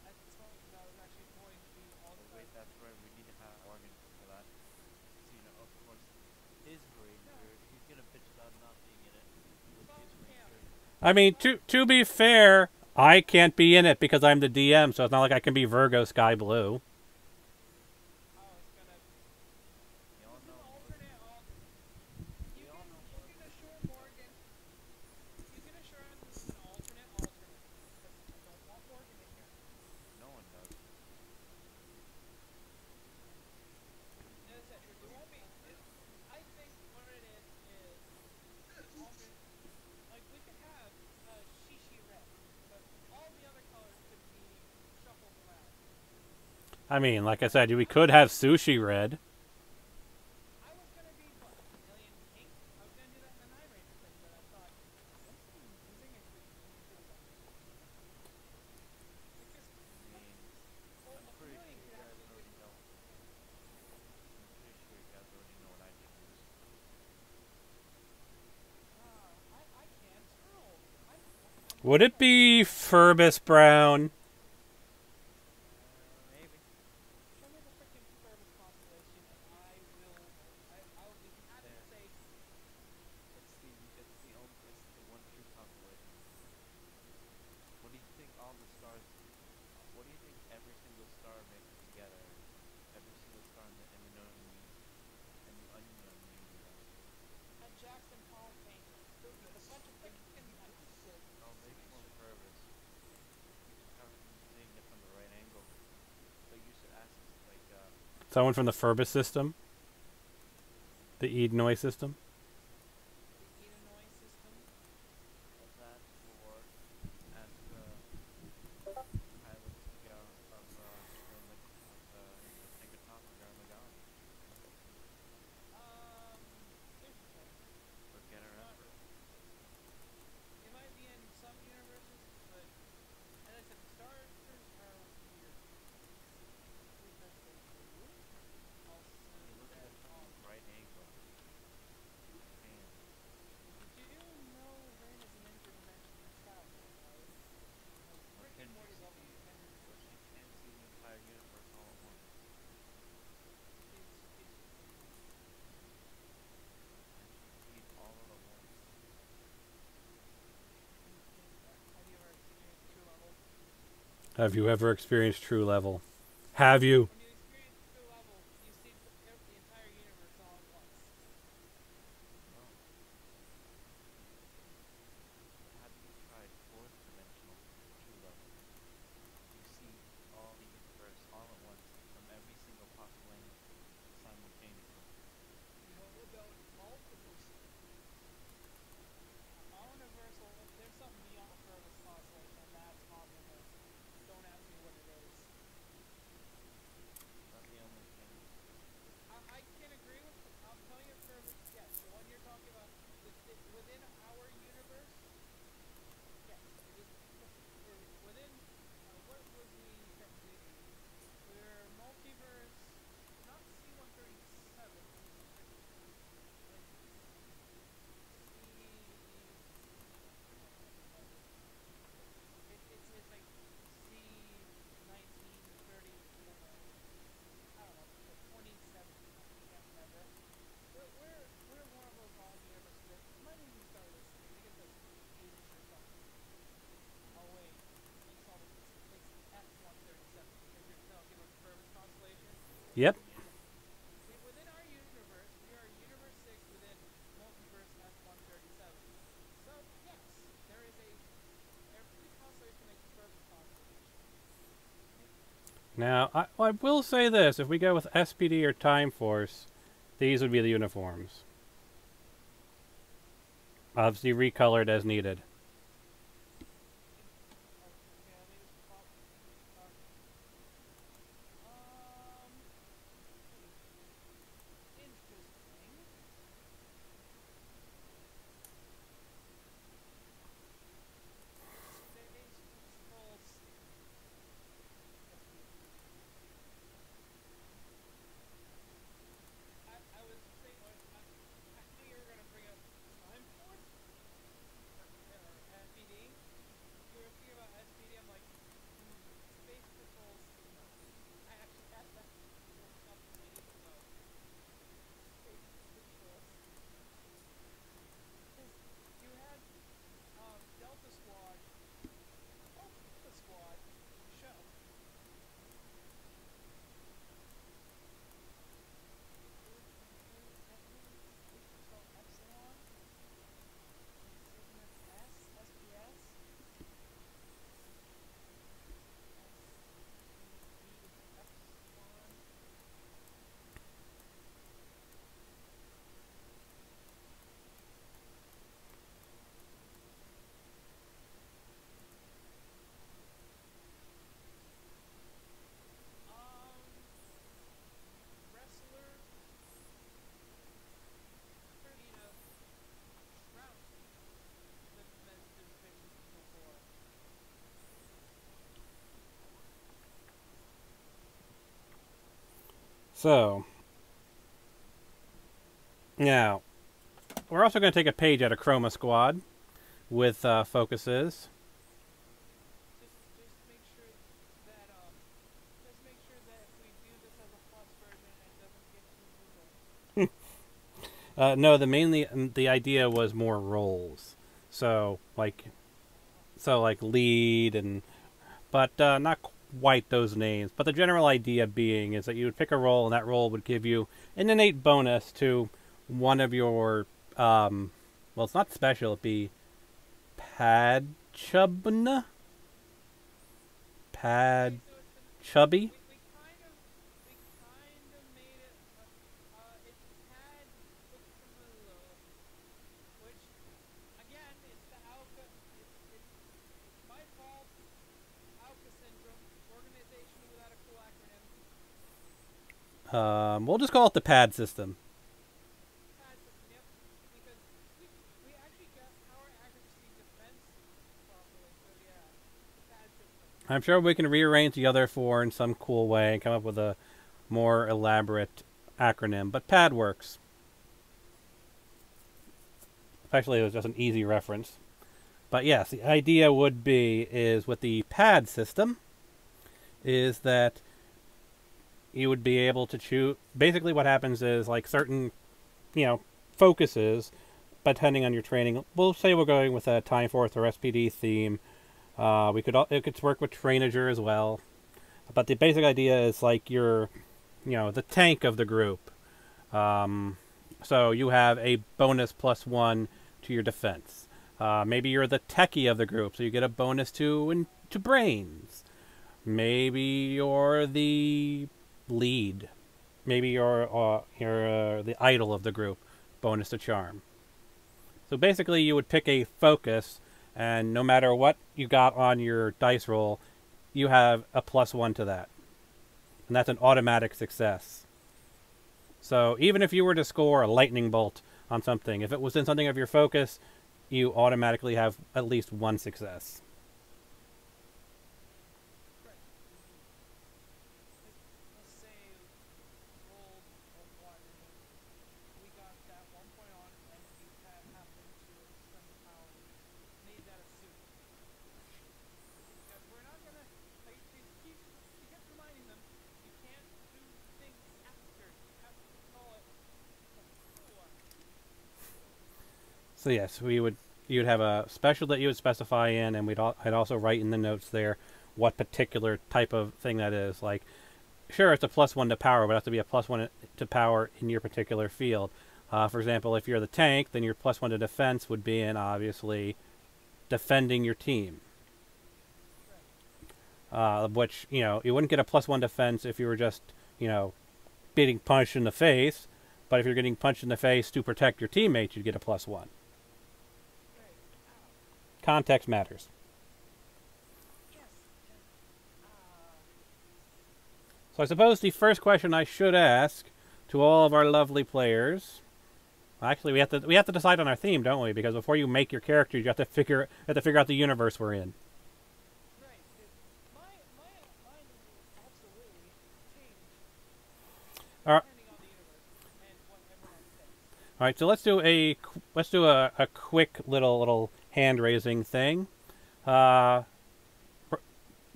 I told you that was actually going to be all Oh wait, that's right. We need to have Morgan for that. So, you know, of course, his Ranger. He's gonna bitch about not being in it with his Ranger. I mean, to be fair, I can't be in it because I'm the DM, so it's not like I can be Virgo Sky Blue. We all know. You can assure Morgan. You can assure him this is an alternate. Because I don't want Morgan in here. No one does. As I said, it won't be. I think what it is alternate. Like we could have Shishi red, but all the other colors could be shuffled around. I mean, like I said, we could have Sushi Red. I was gonna be what? Alien pink? I was gonna do that in the Night Ranger thing, but I thought that's confusing if we do that. Because I mean, I'm pretty sure you guys already know. I'm pretty sure you guys already know what I can use. I can't scroll. Would it be Furbus Brown? Maybe. Show me the freaking Furbus constellation, and I will be happy to say It's the one true constellation. What do you think all the stars? What do you think every single star mixed together? Every single star in the unknown universe. a Jackson Pollock painting. A bunch of freaking Oh, maybe more Purvis. You just haven't seen it from the right angle. But you should ask, like, Someone from the Furbus system? The Edenoi system. the Edenoi system. That or ask pilots of Tangatop or Garmagal Here's the thing. or Getter Not, Emperor. it might be in some universes, but as I said, the stars are weird. Because they do. Also, Hey, look at that it from the right angle. Pan. you do know Ren is an interdimensional traveler, right? Like But Rick can and you Morty level see? 10 But she can't see the entire universe all at once. is Can she see it all at once? have you ever experienced true level? Have you ever experienced true level? Have you? When you experience true level, you see the entire universe all at once. No. Have you tried fourth dimensional true level? You see all the universe all at once from every single possible angle simultaneously. What about multiverse? Universal, there's something beyond the Purvis constellation, and that's omniverse. Don't ask me what it is. Is that the only thing? I can agree with. I'm telling you, Purvis. Yes, the one you're talking about within our universe. Yes, it is. Within. What was we technically? We're multiverse. Not C-137. It's like C-1934. I don't know, 27. I can't remember. We're one of those universes that might even start listening. I think it says H or something. Oh wait, you saw this. It's F-137 because you're talking about the Purvis constellation. Yep. Yeah. Within our universe, we are universe 6 within multiverse F-137. So yes, there is every constellation makes a Purvis constellation. Now, I will say this. If we go with SPD or Time Force, these would be the uniforms. Obviously recolored as needed. Okay, let me just pop. Interesting. Space Patrol I was thinking, I knew you were going to bring up Time Force or SPD. You were thinking about SPD. I'm like, Space Patrol Signal. I actually had that looked up ages ago. Space Patrol Signal. Because you had Delta Squad, Delta Squad show. Space Patrol Epsilon. Cygnus S, SPS. Epsilon. Wrestler. Arena. Trouncing. The Space Patrol 4. So, now, we're also going to take a page out of Chroma Squad with focuses. Just make sure that if we do this as a plus version, it doesn't get too brutal. No, the idea was more roles. So like lead but not quite those names. But the general idea being is that you would pick a role, and that role would give you an innate bonus to one of your well, it's not special. It'd be Padchubna. Pad Chubby. We kind of made it. It's pad. We'll just call it the pad system. Pad system, yep. Because we actually got power, accuracy, defense properly. So yeah, the pad system. I'm sure we can rearrange the other four in some cool way and come up with a more elaborate acronym, but pad works. Especially it was just an easy reference. But yes, the idea would be is with the pad system is that you would be able to choose. Basically, what happens is like certain, focuses, depending on your training. We'll say we're going with a Time Force or SPD theme. It could work with Trainager as well. But the basic idea is like you're, the tank of the group. So you have a bonus +1 to your defense. Maybe you're the techie of the group, so you get a bonus to brains. Maybe you're the lead. Maybe you're the idol of the group, bonus to charm. So basically, you would pick a focus, and no matter what you got on your dice roll, you have a +1 to that, and that's an automatic success. So even if you were to score a lightning bolt on something, if it was in something of your focus, you automatically have at least one success. Right. Let's say rolled a 1 and we got that 1 point on and we happened to somehow made that a suit. Because we're not gonna like he kept reminding them you can't do things after. You have to call it before. So yes, you'd have a special that you would specify in, and I'd also write in the notes there what particular type of thing that is. Like, sure, it's a +1 to power, but it has to be a +1 to power in your particular field. For example, if you're the tank, then your +1 to defense would be in, obviously, defending your team. Which, you wouldn't get a +1 defense if you were just, getting punched in the face. But if you're getting punched in the face to protect your teammates, you'd get a +1. Context matters. So I suppose the first question I should ask to all of our lovely players. Actually, we have to decide on our theme, don't we? Because before you make your character, you have to figure out the universe we're in. Right. My mind will absolutely change depending on the universe and what everyone thinks. All right, so let's do a quick little hand raising thing.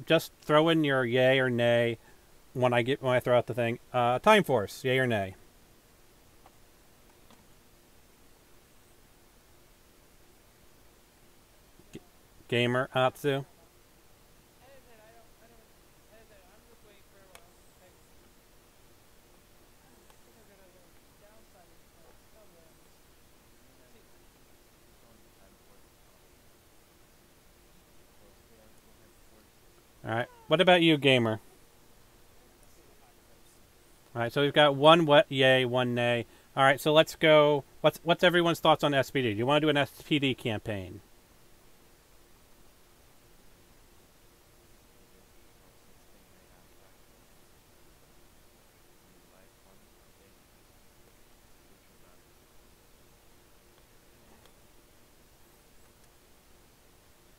Just throw in your yay or nay when I throw out the thing. Time Force, yay or nay? Gamer Atsu. As I said, I'm just waiting for everyone else to pick. I think I'm gonna downside some ones. All right. What about you, Gamer? All right. So we've got one yay, one nay. All right. So let's go. What's everyone's thoughts on SPD? Do you want to do an SPD campaign?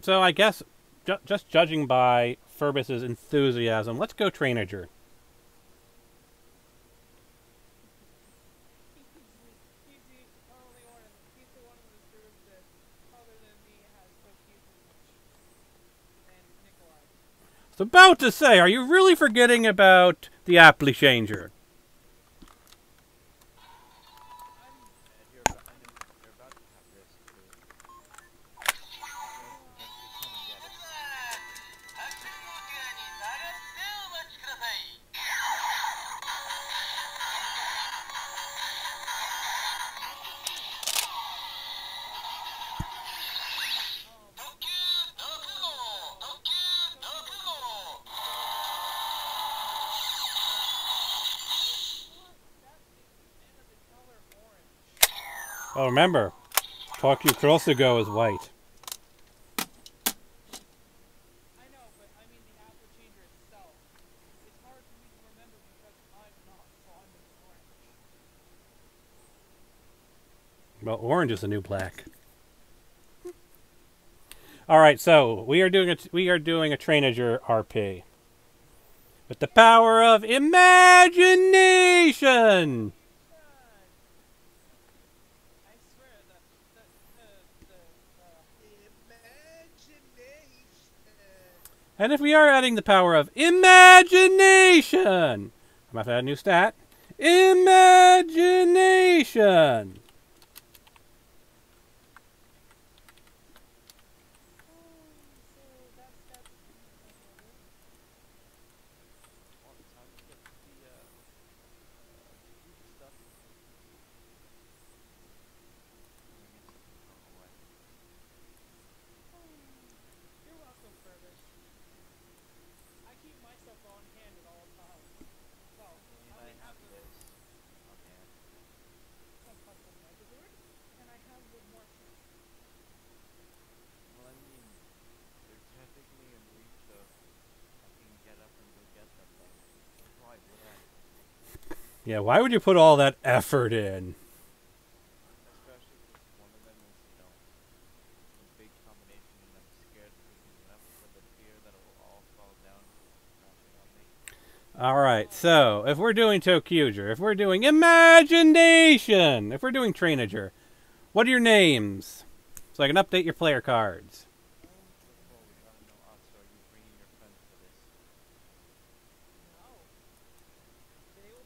So I guess just judging by Furbus's enthusiasm, let's go Trainager. He's the only one in this group that, other than me, has cohesion and Nikolai. I was about to say, are you really forgetting about the Aptly Changer? You're about to have this too. Come and get it. Oh, remember, Tokyo Kurosugo is white. I know, but I mean the apple changer itself. It's hard for me to remember because I'm not fond of Well, orange is the new black. All right, so we are doing a Trainager RP with the power of imagination. I swear the And if we are adding the power of imagination, I'm about to add a new stat. Imagination. Well, time to get to the huge stuff. I guess it's thrown away. You're welcome, Furbish. I keep my stuff on hand at all times. Well, I I only have have the this on hand. one custom Megazord, and I have the Marksman. Well, I mean, they're technically in reach of I can get up and go get them, but why would I? Yeah, why would you put all that effort in? Especially because one of them is, a big combination, and I'm scared of picking it up for the fear that it will all fall down crashing on me. Alright, so if we're doing Tokuger, if we're doing imagination, if we're doing Trainager, what are your names? So I can update your player cards. First of all, we gotta know, so are you bringing your friends for this? No. They will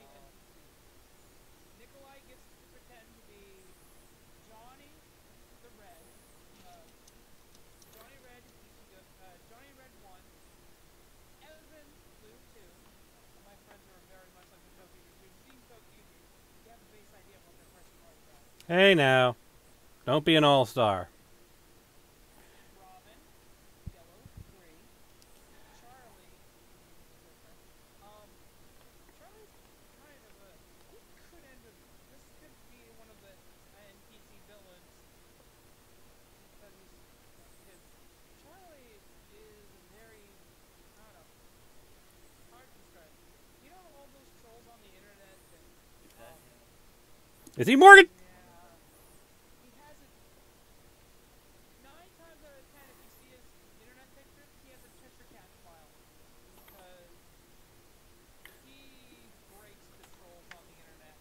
be NPCs. Nikolai gets to pretend to be Johnny the Red. Johnny Red, Johnny Red 1. Evan Blue 2. My friends are very much like the Tokugers. You've seen Tokugers. You have a base idea of what their personalities are. Hey now, don't be an all-star. Robin, Yellow 3. Charlie, different. Charlie's kind of a. He could end up. This could be one of the NPC villains because his Charlie is very. I don't know. Hard to describe. You know all those trolls on the internet that. Is that him? Is he Morgan? Yeah. He has a. 9 times out of 10, if you see his internet pictures, he has a Cheshire Cat smile. Because he breaks the trolls on the internet.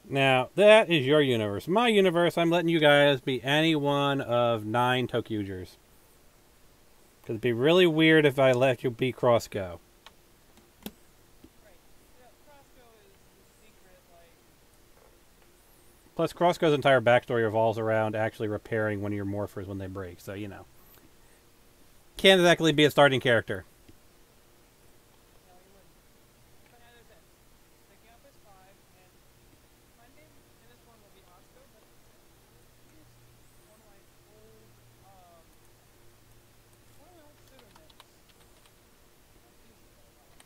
Now, that is your universe. My universe, I'm letting you guys be any one of 9 Tokugers. Because it'd be really weird if I let you be Crossgo. Right. Yeah, Crossgo is the secret, like. Plus, Crossgo's entire backstory revolves around actually repairing one of your morphers when they break. So, can't exactly be a starting character. No, he wouldn't. But as I said, picking up his 5, and my name in this one will be Osco, but he's one of my old, pseudonyms. I'm using it a lot. Is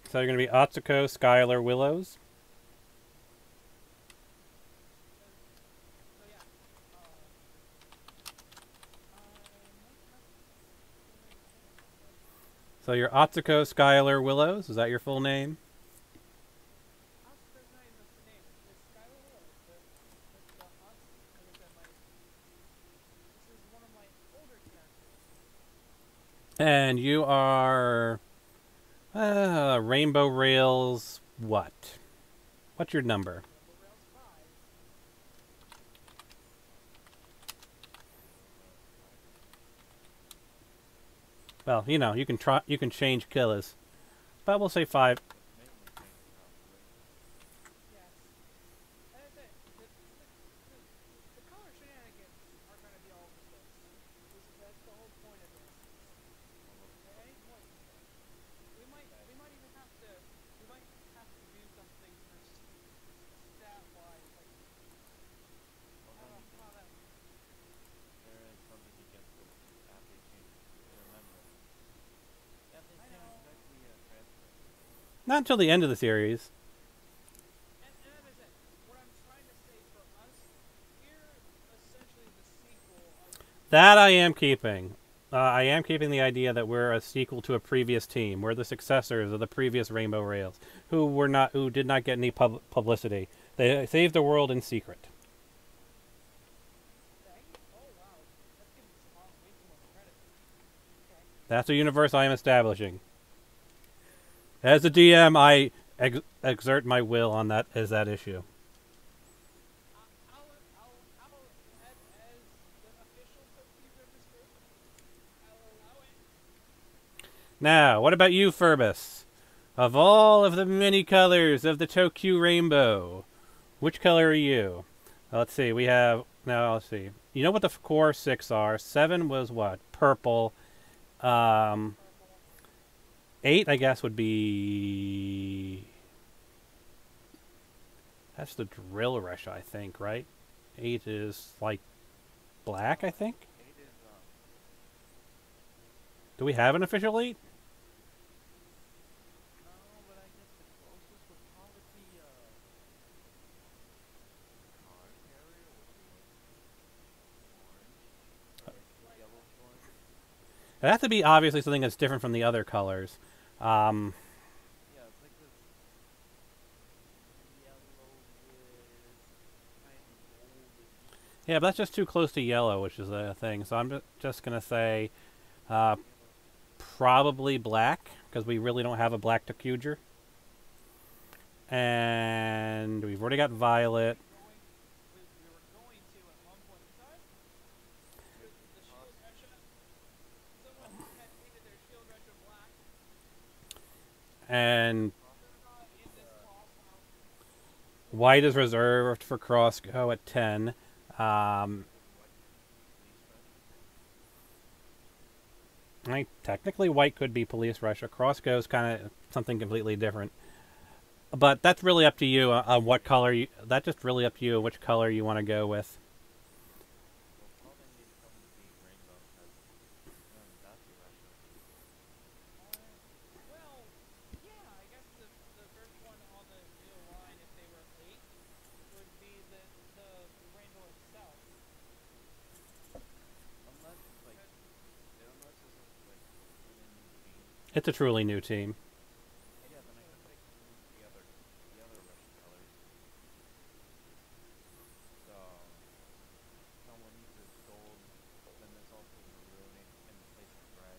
So you're going to be Atsuko, Skylar, Willows. So yeah, So you're Atsuko, Skylar, Willows. Is that your full name? Oscar's not even the name. It's Skylar Willows, but the like I said, this is one of my older characters. And you are Rainbow Rails what? What's your number? Rainbow Rails 5. Well, you can change killers. But we'll say 5. mainly things probably. Yes. And I said, the color shenanigans are going to be all over the place. That's the whole point of this. At any point, we might even have to do something for stat wise. Like, I don't know how that. There is something against the app they changed. Remember. Yeah, they I can't know. exactly transfer. Not until the end of the series. And as I said, what I'm trying to say for us, we're essentially the sequel of That I am keeping. I am keeping the idea that we're a sequel to a previous team. We're the successors of the previous Rainbow Rails, who did not get any publicity. They saved the world in secret. Dang. Oh wow. That's giving Saman way too much credit. Okay. That's the universe I am establishing. As a DM, I exert my will on that that issue. I'll as the official Tokyo Rivers group, I'll allow it. Now, what about you, Furbus? Of all of the many colors of the Tokyo rainbow, which color are you? Let's see. We have now. Let's see. You know what the core 6 are? 7 was what? Purple. 8, I guess, would be. That's the drill rush, I think, right? 8 is like black, I think. 8 is Do we have an official 8? no, but I guess the closest would probably be car carrier, which is orange or yellowish orange. It has to be obviously something that's different from the other colors. Yeah, it's like this yellow with kind of goldish Yeah, but that's just too close to yellow, which is a thing. So I'm just going to say yellow. probably black, because we really don't have a black Tokuger. And we've already got violet. We were going to at one point in time. The shield Russia. Someone had painted their shield Russia black. And In this crosshouse. white is reserved for Crossgo at 10. Technically, white could be police Russia. Crossgo is kind of something completely different. But that's really up to you on what color you. That's just really up to you which color you want to go with. Well, probably need to come with the rainbow because that's the Russia. Well, yeah, I guess the first one on the new line, if they were 8, would be the rainbow itself. Unless it's like, unless this is like in a new team. It's a truly new team. Yeah, then I could pick the other Russian colors. So, someone uses gold, then there's also maroon in the place of red.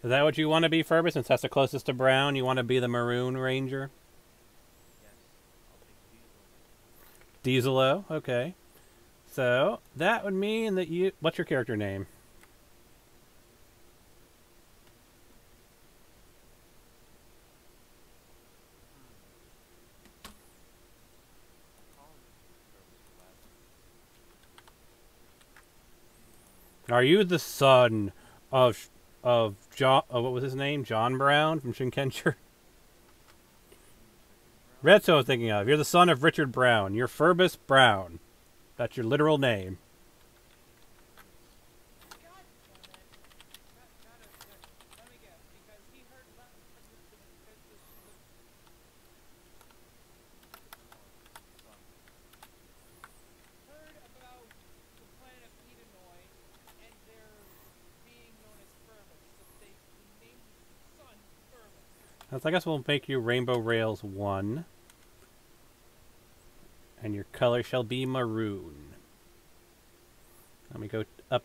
Is that what you want to be, Furbus? Since that's the closest to brown, you want to be the Maroon Ranger? Yes, I'll take diesel. Dieselo, okay. So that would mean that you. What's your character name? Are you the son of John? What was his name? John Brown from Shinkenshire. That's what I was thinking of. You're the son of Richard Brown. You're Furbus Brown. That's your literal name. God damn it. Let me guess, because he heard about heard about the planet of Edenoi and their being known as Furbus, so they named his son Furbus. I guess we'll make you Rainbow Rails 1. And your color shall be maroon. Let me go up. Let me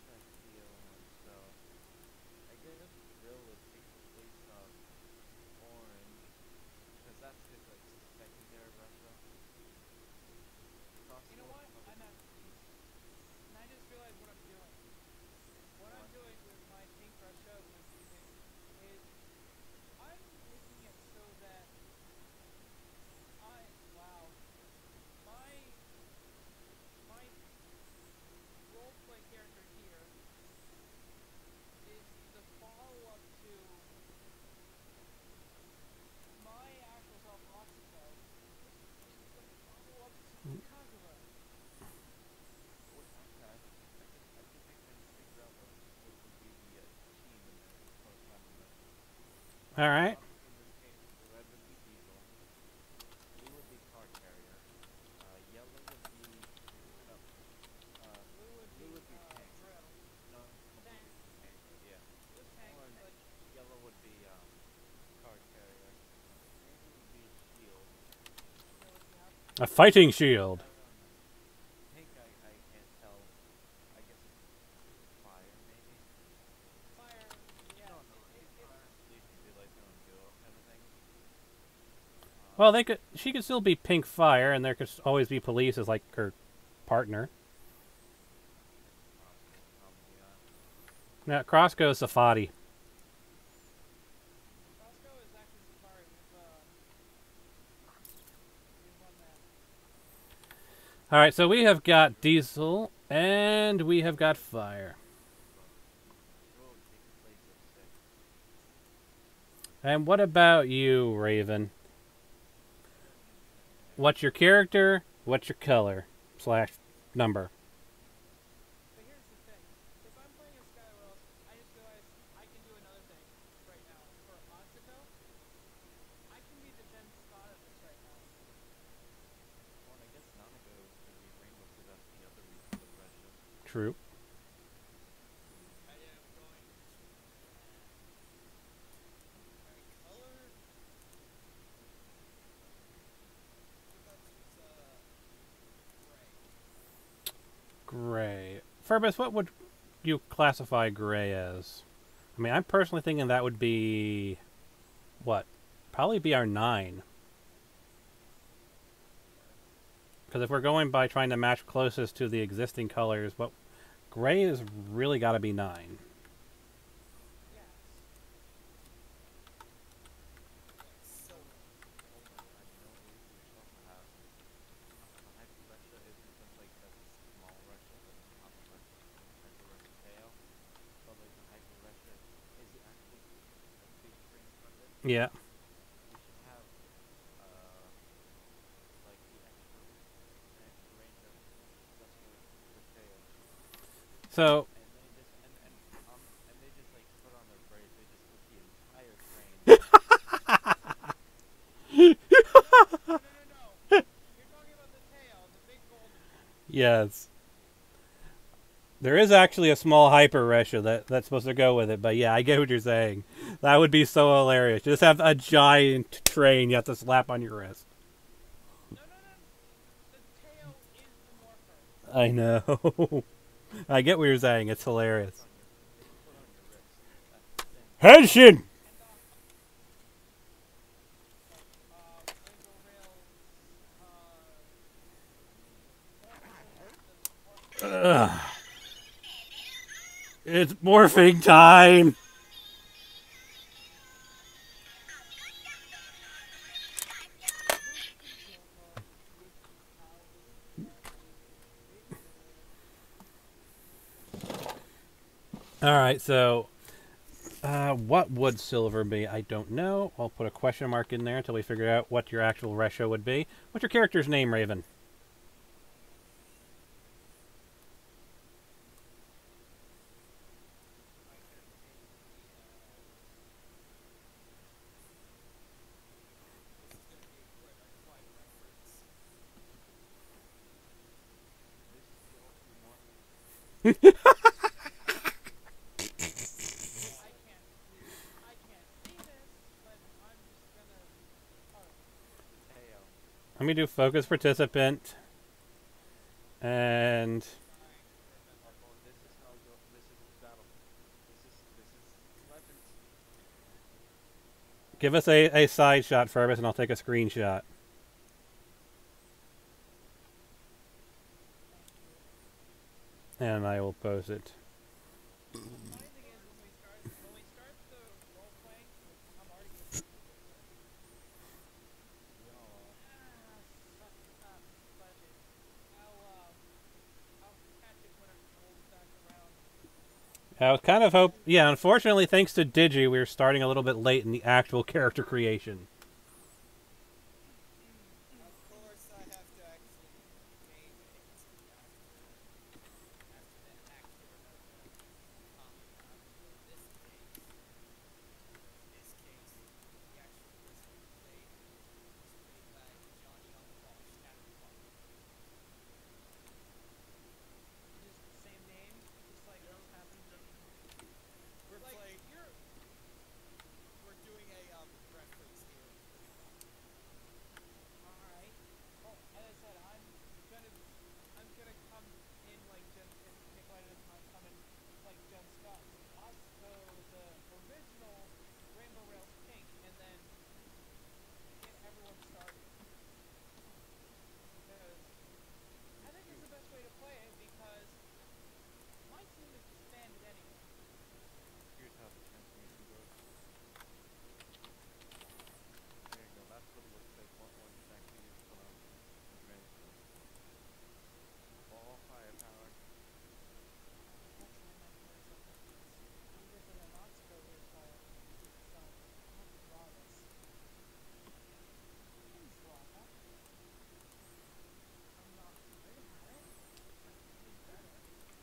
check the other one. So, I guess Drill would take the place of orange, because that's his like secondary Russia. You know what? I'm at peace. And I just realized what I'm doing. What I'm doing with my pink Russia with is I'm making it so that my roleplay character here is the follow-up to my actual self Oxyco, which is the follow-up to Kagura. Okay. I think I can figure out what would be the team and then corresponding Russia. All right. In this case, red would be diesel, blue would be car carrier, yellow would be A fighting shield. I don't know. Pink, I can't tell. I guess fire, maybe? Fire, yeah. No, maybe fire and police could be like their own duo kind of thing. Well, they could. She could still be pink fire, and there could always be police as like her partner. Crossbow, probably, Now, cross goes Safari. Costco is actually Safari. We've won that. All right, so we have got diesel, and we have got fire. Rogue takes place of 6. And what about you, Raven? What's your character? What's your color / number? But here's the thing. If I'm playing a Skyworld, I just realized I can do another thing right now. For Otsuko, I can be the Gen spot of this right now. Well, and I guess Nanago could be Rainbow because that's the other reason for Russia. True. I am going to my color. Let's choose gray. Gray. Furbus, what would you classify gray as? I mean, I'm personally thinking that would be what? Probably be our 9. Because if we're going by trying to match closest to the existing colors, what gray has really got to be 9. Yes. Silver. Oh my god, you know what we should also have? Hyper Russia isn't just like that small Russia that's on top of Russia, Hyper Russia tail. But like the Hyper Russia is actually a big screen in front of it. Yeah. We should have like the extra range of just the tail. So And they just and they just like put on their braids, they just split the entire train. No. You're talking about the tail, the big golden one. yes, there is actually a small hyper Russia that's supposed to go with it. But yeah, I get what you're saying. That would be so hilarious. Just have a giant train you have to slap on your wrist. No. The tail is the morpher. I know. I get what you're saying. It's hilarious. They just put on your wrist. That's the thing. Henshin! Rainbow rails, Ugh. It's morphing time! Alright, so what would silver be? I don't know. I'll put a question mark in there until we figure out what your actual ratio would be. What's your character's name, Raven? This is the ultimate morph. I can't see this, but I'm just gonna. Tail. Let me do focus participant. And Oh, this is how you. This is battle. This is weapons. give us a side shot, Furbus, and I'll take a screenshot. And I will post it. The funny thing is, when we start the role playing, I'm already gonna see the picture. Suck it up, budget. I'll catch it when it rolls back around. I was kind of hope. Yeah, unfortunately, thanks to Digi, we're starting a little bit late in the actual character creation. Of course, I have to actually name it after the actor of the Comic-Con. In this case, the actual person who played was played by John Youngfall, Scatterfall. Just the same name, just like just happened to. We're Like playing. you're. We're doing a reference here.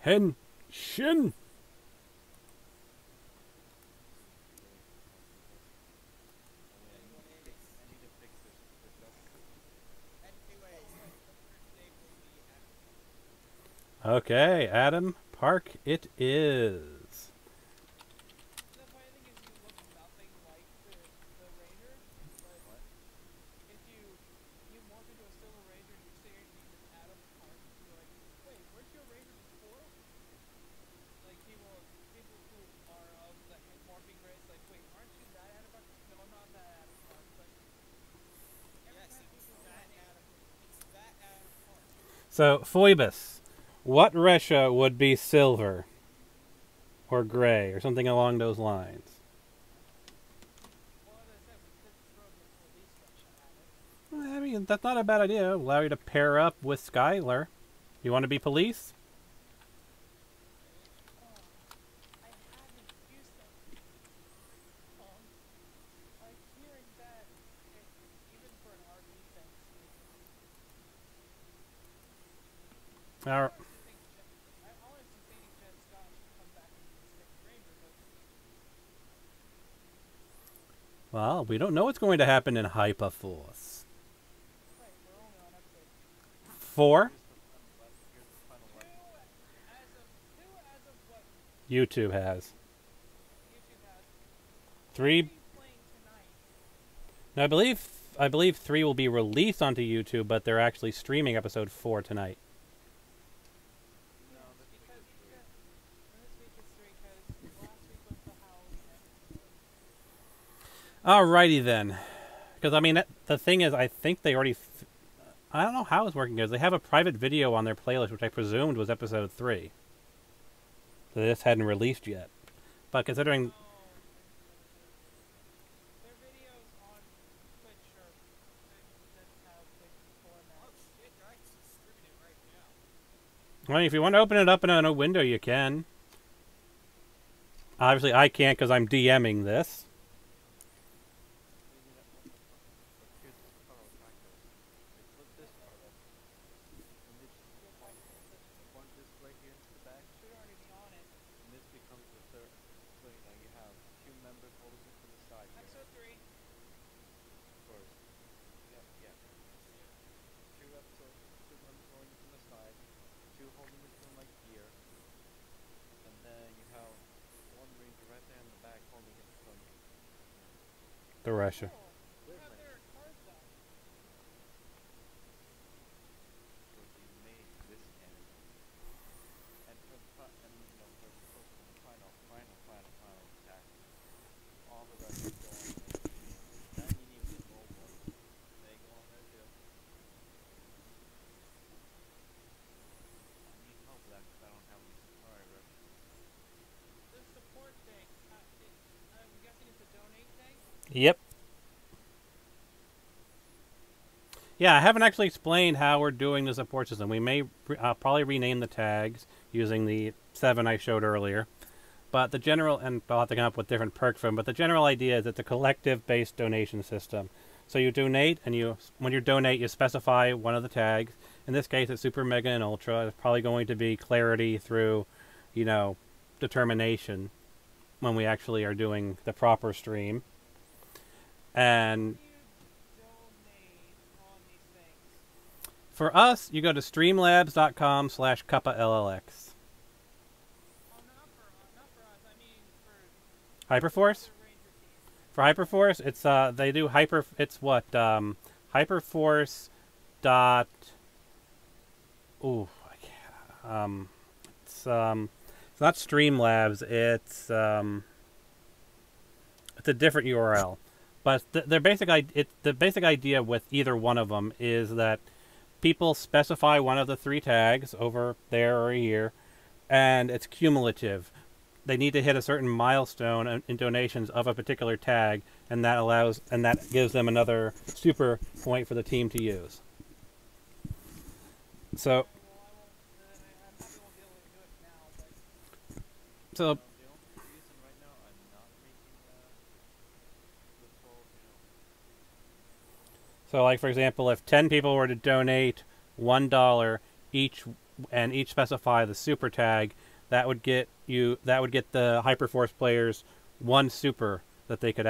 Henshin. Really I need to fix this justice. Anyways, the first name will be Adam. Okay, Adam Park it is. The funny thing is, you look nothing like the ranger, but What? if you morph into a silver ranger and you say your name is Adam Park, you're like, wait, weren't you a ranger before? Like people who are of the morphing race, like, wait, aren't you that Adam Park? No, I'm not that Adam Park, but every time people say my name, It's that Adam Park. So, Phoebus, what Resha would be silver? Or gray, or something along those lines? well, as I said, we could throw the police rush at it. I mean, that's not a bad idea. Allow you to pair up with Skylar. You want to be police? I haven't used them. Like hearing that, even for an RP thing, Our, I honestly think Jen Scott should come back and be the Sixth Ranger, but well, we don't know what's going to happen in Hyperforce. right, we're only on episode 4? Here's the final two lesson. as of what YouTube has. YouTube has. 3. He's playing tonight. Now, I believe 3 will be released onto YouTube, but they're actually streaming episode 4 tonight. No, this week Because is three. and this week is 3 because last week was the Halloween episode. Alrighty then. Because, I mean, the thing is, I think they already... I don't know how it's working, because they have a private video on their playlist, which I presumed was episode 3. So this hadn't released yet. But considering... Their videos on Twitch are that have Twitch format. Oh shit, they're actually streaming it right now. Well, if you want to open it up in a window, you can. Obviously, I can't because I'm DMing this. But here's the part of practice. They flip this part up, and they just plug this right here into the back, Should already be on it. and this becomes the third. So you have two members holding it to the side here. Episode 3. Of course. Yeah. Two episodes, two members holding it from the side, two holding it from like here, and then you have one ranger right there in the back holding it from The Russia. Cool. They have their cards out. so they made this cannon. And for the for the final attack, all the rest is going. Now you need the gold ones. They go on there too. I need help with that because I don't have any supply rushes. The support tank. I'm guessing it's a donate tank. Yep. Yeah, I haven't actually explained how we're doing the support system. We may probably rename the tags using the 7 I showed earlier. But the general, and I'll have to come up with different perks for them, but the general idea is it's a collective-based donation system. So you donate, and when you donate, you specify one of the tags. In this case, it's Super, Mega, and Ultra. It's probably going to be Clarity through, Determination when we actually are doing the proper stream. And You donate on these things. for us, you go to streamlabs.com/KuppaLLX. Oh, not for us. I mean for Hyperforce? the Ranger team. For Hyperforce, it's they do it's what Hyperforce dot I can't, it's not Streamlabs, it's a different URL. But the basic idea with either one of them is that people specify one of the 3 tags over there or here, and it's cumulative. They need to hit a certain milestone in donations of a particular tag, and that gives them another super point for the team to use. So, Well, I probably won't be able to do it now, but so The only reason right now I'm not making the full, like for example, if 10 people were to donate $1 each and each specify the super tag, that would get the Hyperforce players one super that they could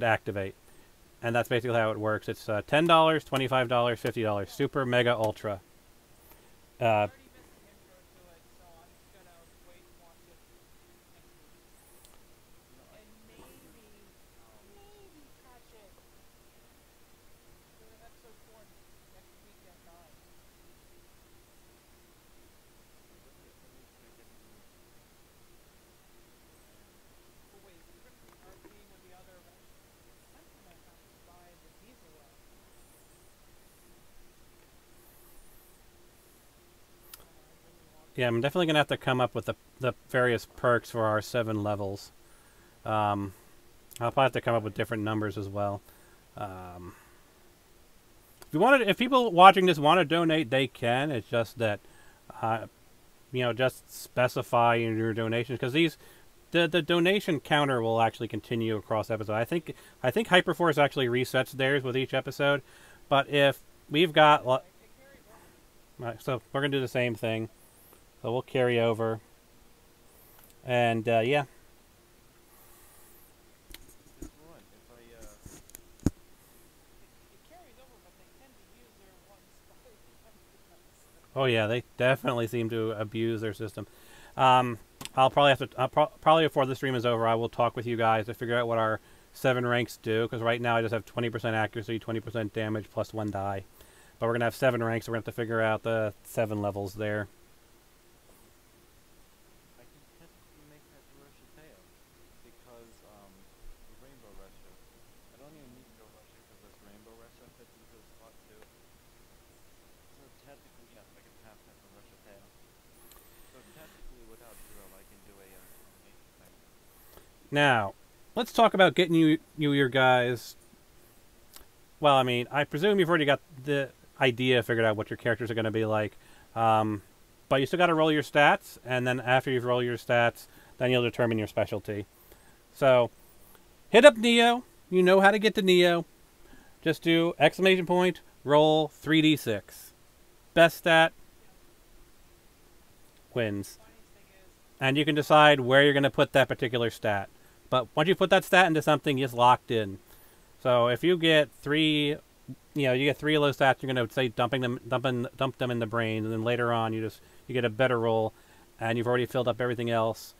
activate, and that's basically how it works. It's $10, $25, $50, super, mega, ultra. I already missed the intro to it, so I'm just gonna wait and watch it next week. And maybe catch it for episode 4 next week at 9. Oh wait, we're gonna be RPing with the other. I'm gonna have to buy the diesel one. Yeah, I'm definitely going to have to come up with the various perks for our 7 levels. I'll probably have to come up with different numbers as well. If people watching this want to donate, they can. It's just that, just specify in your donations, because the donation counter will actually continue across episode. I think Hyperforce actually resets theirs with each episode, but if we've got, so we're gonna do the same thing. So we'll carry over, and yeah. This one, if I It carries over, but they tend to use their one spot. Oh yeah, they definitely seem to abuse their system. I'll probably before the stream is over, I will talk with you guys to figure out what our 7 ranks do, because right now I just have 20% accuracy, 20% damage, plus 1 die. But we're gonna have 7 ranks, so we're gonna have to figure out the 7 levels there. I can technically make that Russia tail because the Rainbow Russia. I don't even need Go Russia because this Rainbow Russia fits into the slot too. So technically, yes, I can have that Russia tail. So technically, without drill, I can do a combination thing. Now, let's talk about getting you your guys. Well, I mean, I presume you've already got the idea figured out what your characters are going to be like. But you still got to roll your stats, and then after you've rolled your stats, then you'll determine your specialty. So, hit up Neo. You know how to get to Neo. Just do exclamation point, roll 3d6. Best stat wins. And you can decide where you're going to put that particular stat. But once you put that stat into something, it's locked in. So if you get 3, you get 3 of those stats, you're going to say dump them in the brain, and then later on you get a better roll, and you've already filled up everything else.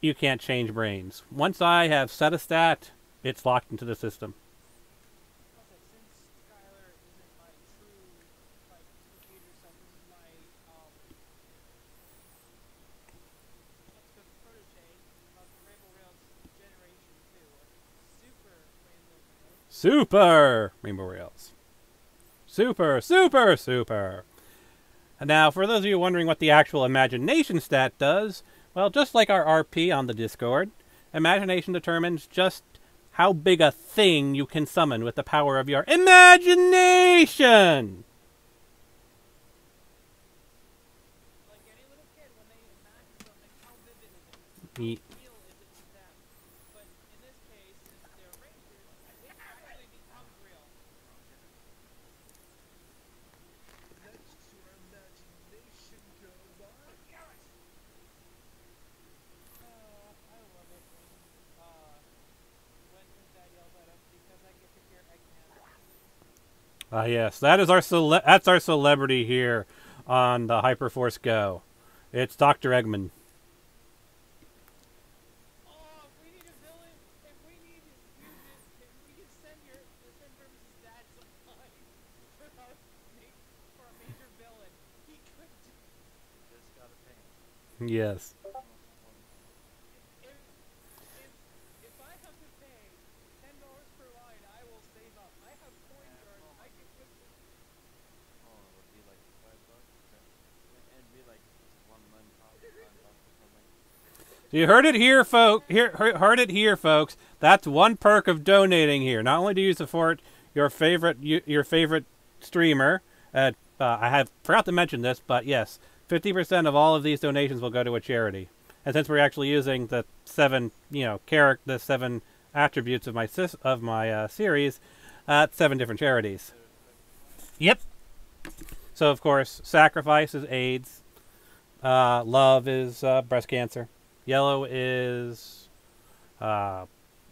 You can't change brains. Once I have set a stat, it's locked into the system. Okay, since Skylar isn't my true, computer self, this is my, let's go protege of the Rainbow Rails Generation 2, or Super Rainbow Rails. Super Rainbow Rails. Super. And now, for those of you wondering what the actual imagination stat does, well, just like our RP on the Discord, imagination determines just how big a thing you can summon with the power of your imagination. Like any little kid, when they imagine something, how vivid is it? Ye- How real is it to them? But in this case, since they're rangers, it actually becomes real. Let's your imagination go wild. I love it when Dad yells at us because I get to hear Eggman. Ah, yes, that's our celebrity here on the Hyperforce Go. It's Dr. Eggman. Oh, if we need a villain, if we need fusion, if we can send Burns' dad supplies for a major villain, he could do. Just gotta pay him. Yes. If I have to pay $10 per line, I will save up. I have coin cards. I can put. Oh, it would be like $5. Okay. It'd be like just one month off $5 or something. You heard it here, heard it here, folks. That's one perk of donating here. Not only do you support your favorite streamer, I forgot to mention this, but yes, 50% of all of these donations will go to a charity. And since we're actually using the 7, the 7 attributes of my series, 7 different charities. Yep. So of course, sacrifice is AIDS. Love is breast cancer. Yellow is, if I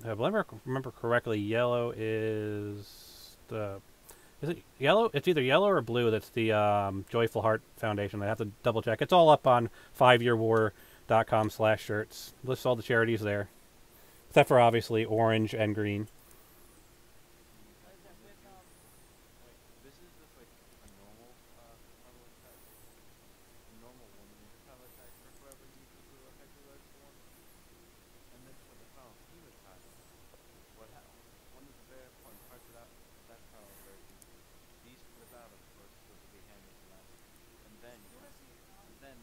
remember correctly, yellow is the. Is it yellow? It's either yellow or blue. That's the Joyful Heart Foundation. I have to double check. It's all up on 5yearwar.com/shirts. Lists all the charities there, except for obviously orange and green. What is that with Like, this is just like a normal color type, a normal woman color type for whoever uses the hyper-red form. And then for the power hematite, one of the very important parts of that power version, these flip out of course, which will be handy for that. And then you wanna see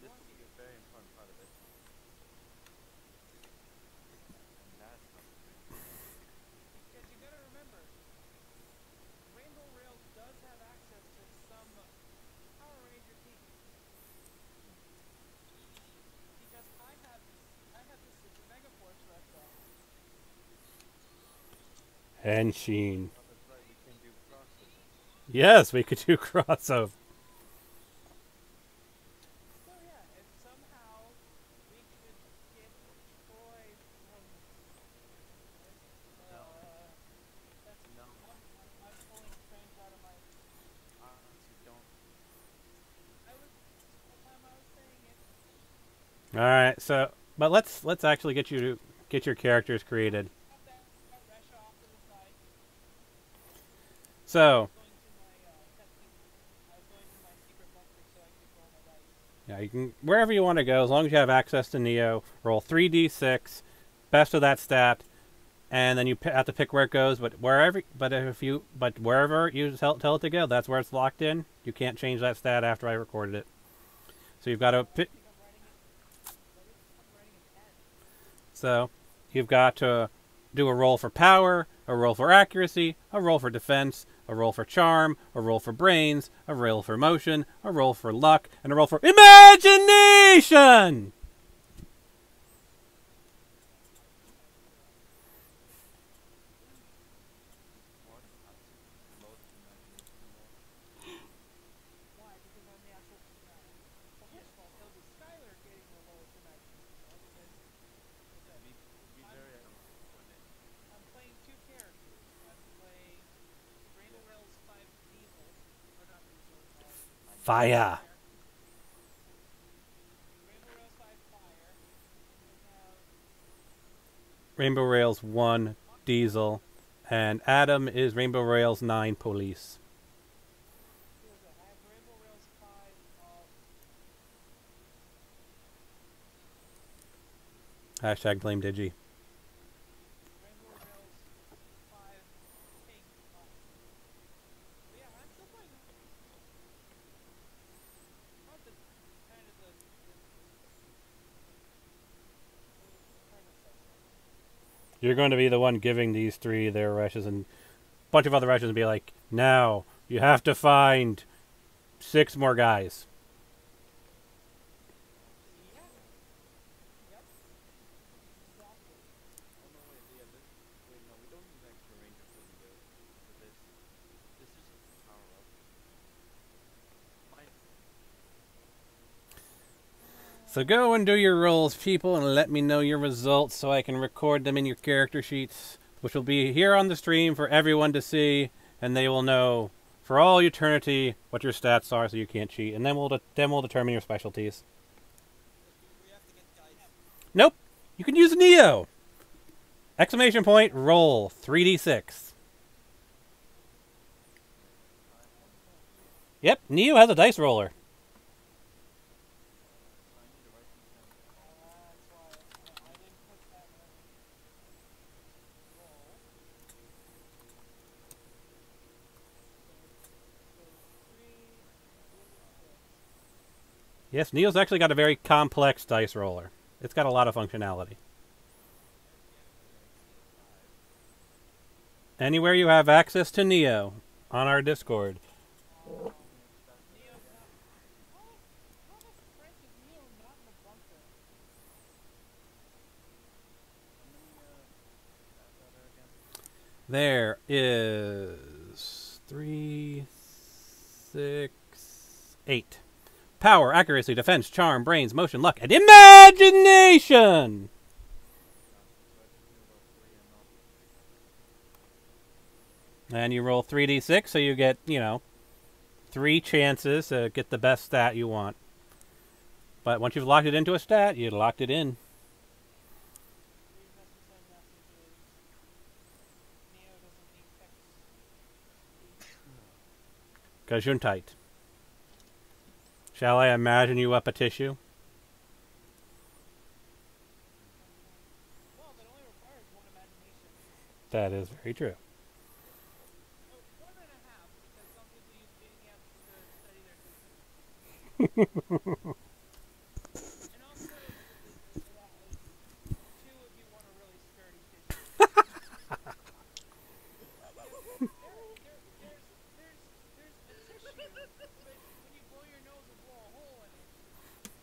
this will be a very important part of it. And that's how it's going. Because you gotta remember, Rainbow Rails does have access to some Power Ranger teams. Because I have this Super Mega Force retro. Henshin. Oh, that's right, we can do crossover. Yes, we could do crossover. So yeah, if somehow we could get Troy from No. that's No. I'm pulling strings out of my Honestly, don't. I was the whole time I was saying it. All right, so but let's actually get your characters created. Pop that Resha off to the side. So Going to my testing I was going to my secret bunker so I could roll my dice. yeah, you can wherever you want to go as long as you have access to Neo. Roll 3d6, best of that stat, and then you have to pick where it goes. But wherever you tell it to go, that's where it's locked in. You can't change that stat after I recorded it. So you've got to pick. I'm writing it I'm writing in pen. So you've got to do a roll for power, a roll for accuracy, a roll for defense, a roll for charm, a roll for brains, a roll for motion, a roll for luck, and a roll for imagination! What? The lowest imagination roll. Why? Because I'm the actual well, first of all, it'll be Skylar getting the lowest imagination roll because Be very honest. I'm playing two characters. I'm playing Rainbow Rails 5 Diesel, or not Diesel, Fire. Rainbow Rails 5 Fire. And we have Rainbow Rails 1 Diesel, and Adam is Rainbow Rails 9 Police. who is that? I have Rainbow Rails 5 Hashtag blame Digi. Rainbow Rails 5 Pink But yeah, I'm still playing not the kind of the premise of it. You're going to be the one giving these three their rushes, and a bunch of other rushes, and be like, now you have to find 6 more guys. Yeah. Yep. Exactly. Oh no, wait, yeah, no, we don't need an extra ranger for this. This is just a power up. So go and do your rolls, people, and let me know your results so I can record them in your character sheets, which will be here on the stream for everyone to see, and they will know for all eternity what your stats are, so you can't cheat. And then we'll determine your specialties. We have to get guys. Nope, you can use Neo. Exclamation point, roll 3d6. Yep, Neo has a dice roller. That's why I didn't put that roll. So 3 Yes, Neo's actually got a very complex dice roller. It's got a lot of functionality. Anywhere you have access to Neo on our Discord. Neo's not. How the frick is Neo not in the bunker? There is 3, 6, 8. Power, accuracy, defense, charm, brains, motion, luck, and imagination! And you roll 3d6, so you get, 3 chances to get the best stat you want. But once you've locked it into a stat, you locked it in. Leave necessary messages. Neo doesn't need text. Gesundheit. Shall I imagine you up a tissue? Well, that only requires one imagination. That is very true. Oh, 1.5, because some people use dating apps to study their business. And also, that is 2 if you want a really sturdy tissue. There's a tissue, but when you blow your nose, will blow a hole in it.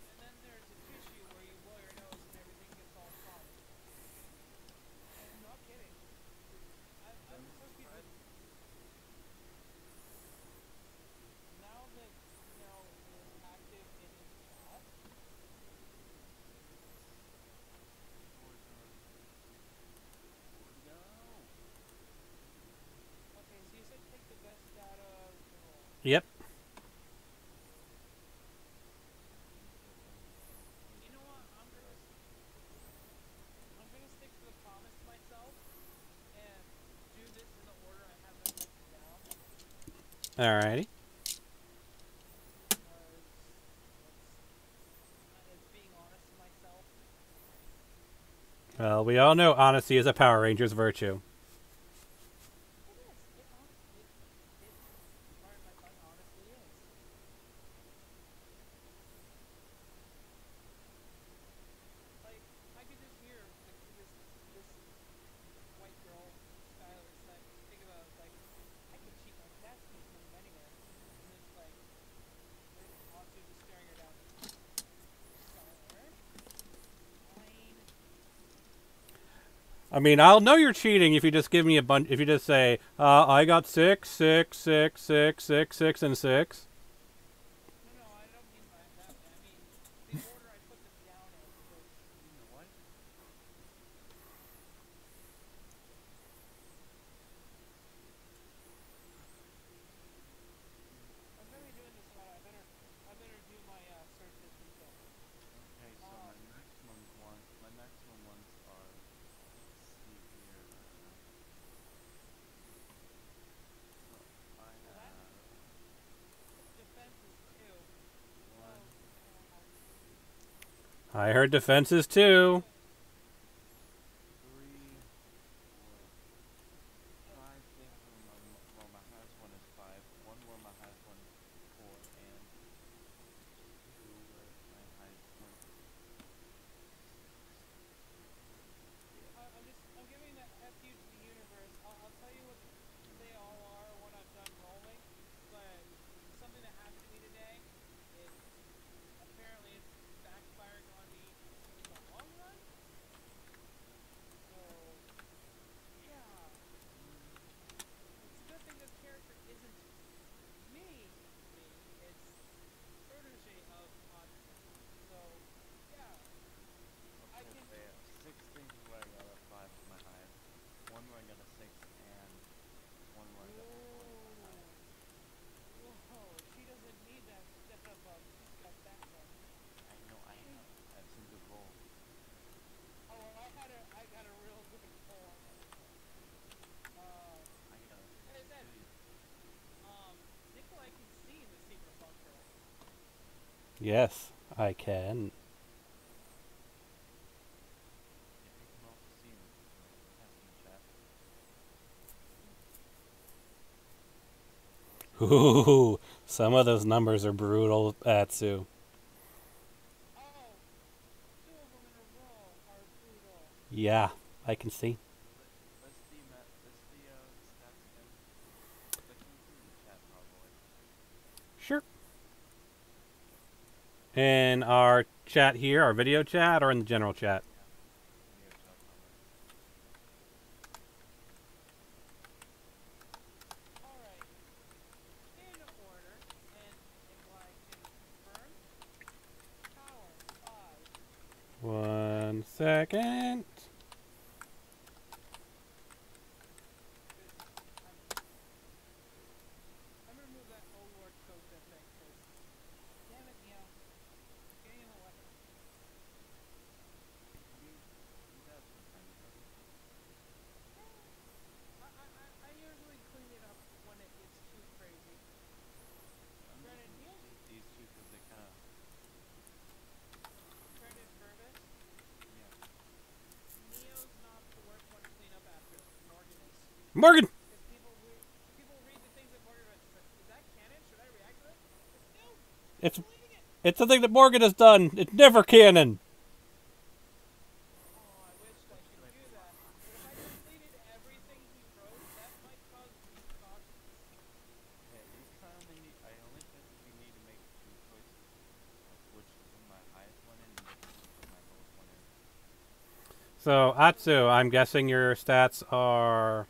And then there's a tissue where you blow your nose and everything gets all soft. I'm not kidding. I'm supposed to be. Now that Neo is active in his chat, okay, so you said take the best out of the roll. Yep. You know what? I'm gonna stick to the promise to myself and do this in the order I have them written down. Alrighty. Because it's being honest to myself. Well, we all know honesty is a Power Ranger's virtue. It is. Pardon my pun, honestly is. Like, I could just hear this white girl, Skylar, think about it, like, I could cheat my stats and put them anywhere. And it's like, honestly just staring her down. Skylar? Fine. I mean, I'll know you're cheating if you just give me a bunch. If you just say, I got 6, 6, 6, 6, 6, 6, and 6. No, I don't mean by that way. I mean, the order I put them down in was, You know what? I'm gonna be doing this a lot. I better do my search history check. Okay, so my maximum ones are, let's see here. So I Well, have defense is 2. one, I heard defenses too. 3, 4, 5 things where my highest one is 5, 1 where my highest one is 4, and 2 where my highest one is 6. I'm giving that FU to the universe. I'll tell you what they all are when I'm done rolling, but something that happened to me today, it apparently is backfiring on me in the long run. So, yeah. It's a good thing this character isn't me, it's protege of Marksman. So, yeah. I Okay, can. so yeah, 6 things where I got a 5 for my highest, 1 where I got a 6, and 1 where I got a 4 for my highest. Whoa, she doesn't need that step up. She's got backup. I know I have some good rolls. Oh, I got a real good pull on that. I got a Like I said, 62. Nikolai can see in the secret bunker. Yes, I can. Yeah, he can also see me. That's in the chat. Ooh, some of those numbers are brutal, Atsu. Oh, 2 of them in a row are brutal. Yeah, I can see. Let's the stats again. But can you see in the chat probably? Sure. In our chat here, our video chat, or in the general chat? Video chat probably. Alright. In order, and Nikolai can 1 second. I'm gonna remove that old Lord Coach, I think, because damn it, Neo. Getting an 11. You got some time to go. I usually clean it up when it gets too crazy. I'm Granted, using Neo's these two because they kind of, Granted, Purvis, yeah. Neo's not the worst one to clean up after. Morgan is. Morgan! Because people read the things that Morgan writes. It's like, is that canon? Should I react to it? Like, no! It's I'm believing it! it's something that Morgan has done. It's never canon. Oh, I wish I could do that. But if I completed everything he wrote, that might cause repercussions. Yeah, you kind of only need, I only think you need to make two choices. Which to put my highest one in and which one to put my lowest one in. So, Atsu, I'm guessing your stats are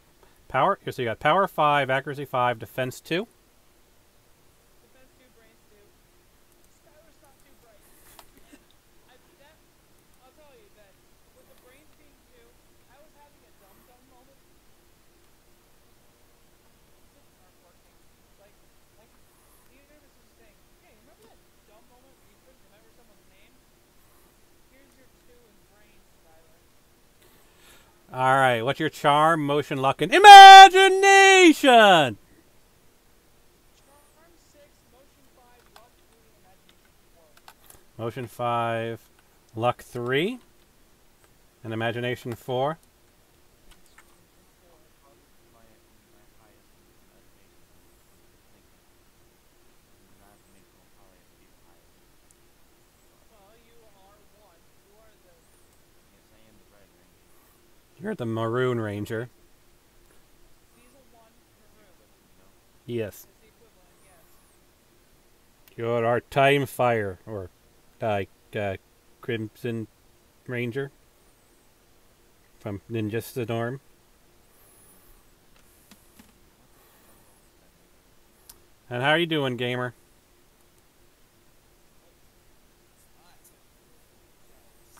power. So you got power 5, accuracy 5, defense 2. Defense 2, brains 2. Skylar's not too bright. And I'll tell you that with the brains being 2, I was having a dumb moment. Things aren't working. Like the universe was saying, hey, remember that dumb moment where you couldn't remember someone's name? Here's your 2 in brains, Skylar. Alright, what's your charm, motion, luck, and imagination? Charm 6, motion 5, luck 3, imagination 4. Motion 5, luck 3, and imagination 4. Probably my highest one is imagination. I'm thinking. Imagination will probably be the highest. Well, you are 1. You are the... Yes, I am the Red Ranger. You're the Maroon Ranger. Diesel 1, maroon. Yes. Is the equivalent, yes. You're our Time Fire, or Crimson Ranger from Ninja Storm. And how are you doing, gamer?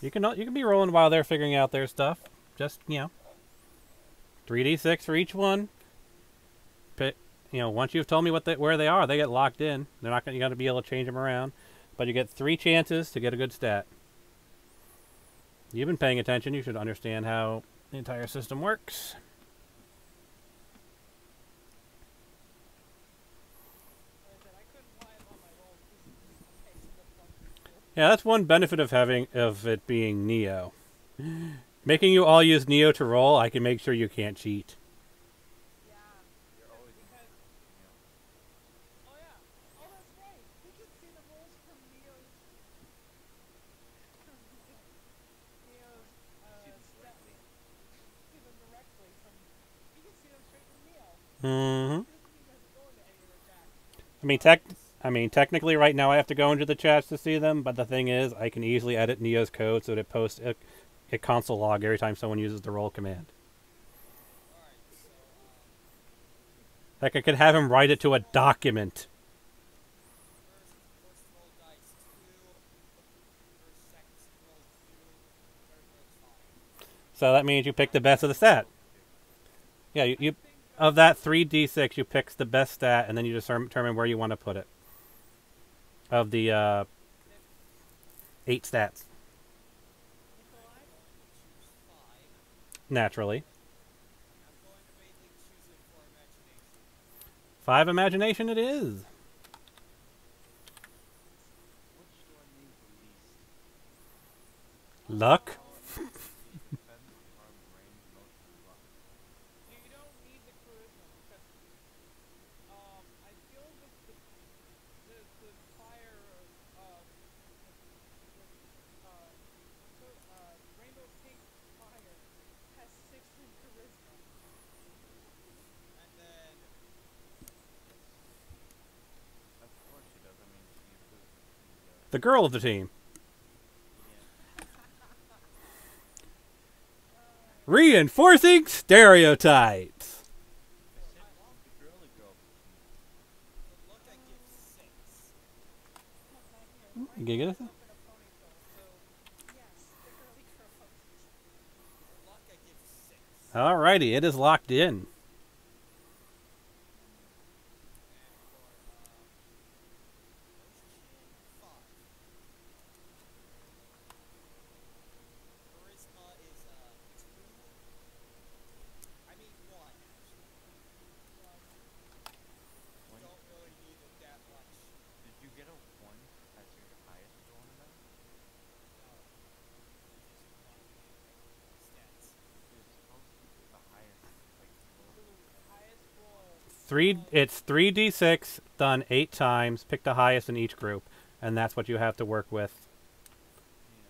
You can be rolling while they're figuring out their stuff. Just 3d6 for each one. Pick, once you've told me where they are, they get locked in. They're not going to be able to change them around, but you get 3 chances to get a good stat. You've been paying attention. You should understand how the entire system works. Like I said, I couldn't lie about my rolls because I ended up going. Yeah, that's one benefit of it being Neo. Making you all use Neo to roll, I can make sure you can't cheat. Yeah. You're always Because... Oh, yeah. Oh, that's right. We can see the rolls from Neo's... stat. See them directly from... You can see them straight from Neo. Mm-hmm. He doesn't even have to go into any of their chats. Technically, right now I have to go into the chats to see them. But the thing is, I can easily edit Neo's code so that it posts a console log every time someone uses the roll command. Alright, so, Like I could have him write it to a document. first roll dice 2, first second roll 2, third roll 5. So that means you pick the best of the stat. Yeah, you of that 3d6, you pick the best stat, and then you just determine where you want to put it. Of the 8 stats, Nikolai? Choose 5. naturally. I'm going to mainly choose it for imagination. 5 imagination it is. Which do I need the least? Luck. Defense, charm, range, motion, luck. You don't need the charisma because I feel that the fire Rainbow Pink Fire has 6 in charisma. And then, Of course she does. I mean, she's The girl of the team. yeah. Reinforcing stereotypes. I said she's the girly girl. for luck I give 6. You get it? Up in a ponytail, so yes, Alrighty, it is locked in. Charisma is 2. I mean 1 actually. One, Don't really need it that much. did you get a 1 as your highest roll in that? No. Just 1 stats. You're supposed to get the highest, like, roll. Highest roll. It's 3d6 done 8 times. Pick the highest in each group, and that's what you have to work with. Yeah.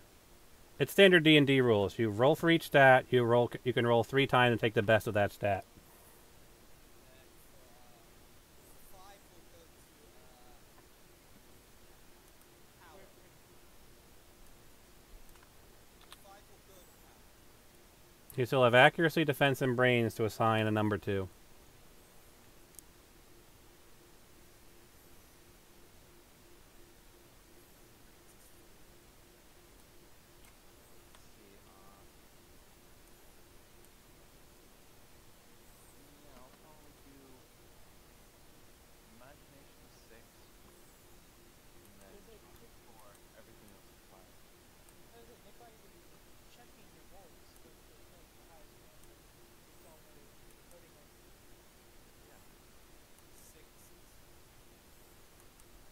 It's standard D&D rules. You roll for each stat. You can roll 3 times and take the best of that stat. And for 5 will go to power. 5 will go to power. You still have accuracy, defense, and brains to assign a number to. Let's see, yeah, I'll probably do imagination 6, and then for everything else is 5. Nikolai, you could be checking your rolls to make the highest one. It's already putting it. Yeah, 6 is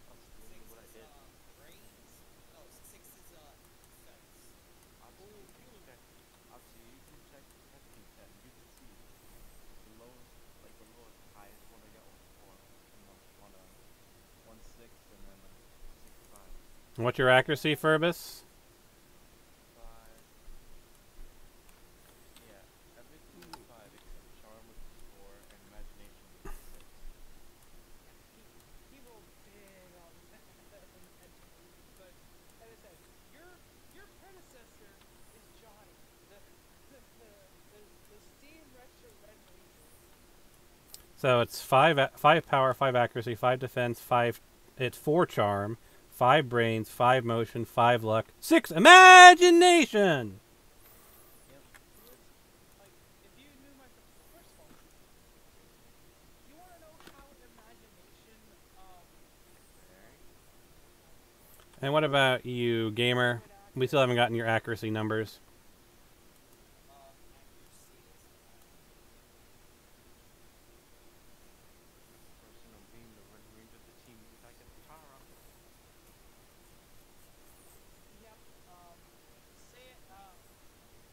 that's literally what I did. brains. No, 6 is defense. Obviously, you can check. Obviously, you can check testing set. You can see the lowest, like the lowest, highest one I got was 4, and on a 1-6, and then a 6-5. And what's your accuracy, Furbus? 5. Yeah, everything is 5 except charm, which is 4, and imagination, which is 6. He rolled big on that imagination, but as I said, your predecessor is Johnny, the steam retro red ranger. So it's 5 power, 5 accuracy, 5 defense, 5. It's 4 charm, 5 brains, 5 motion, 5 luck, 6 imagination. Yep. Like, if you knew my first of all, you want to know how imagination Very. And what about you, gamer? We still haven't gotten your accuracy numbers. Accuracy is Person of being the red ranger of the team, I get the power up. yep. Say it.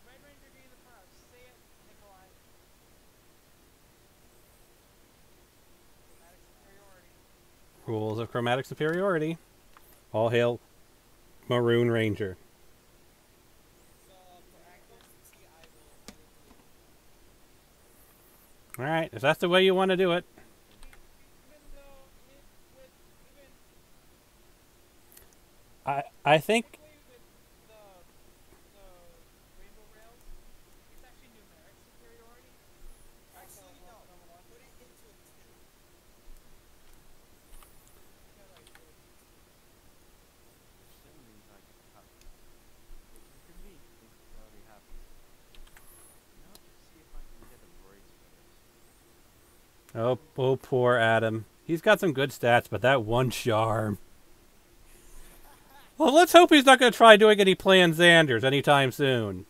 Red Ranger gain the power. Say it, Nikolai. Dramatic superiority. Rules of chromatic superiority. All hail Maroon Ranger. so for accuracy I will do Alright, if that's the way you want to do it. Even though it with even I think quickly with the rainbow rails, it's actually numeric superiority. actually no. Number one. Put it into a 2. Yeah, right. Which still means I get the power. Which is convenient, since it already happens. Now let's see if I can get a brace for this. oh poor Adam. He's got some good stats, but that 1 charm. Well, let's hope he's not going to try doing any planned Xanders anytime soon.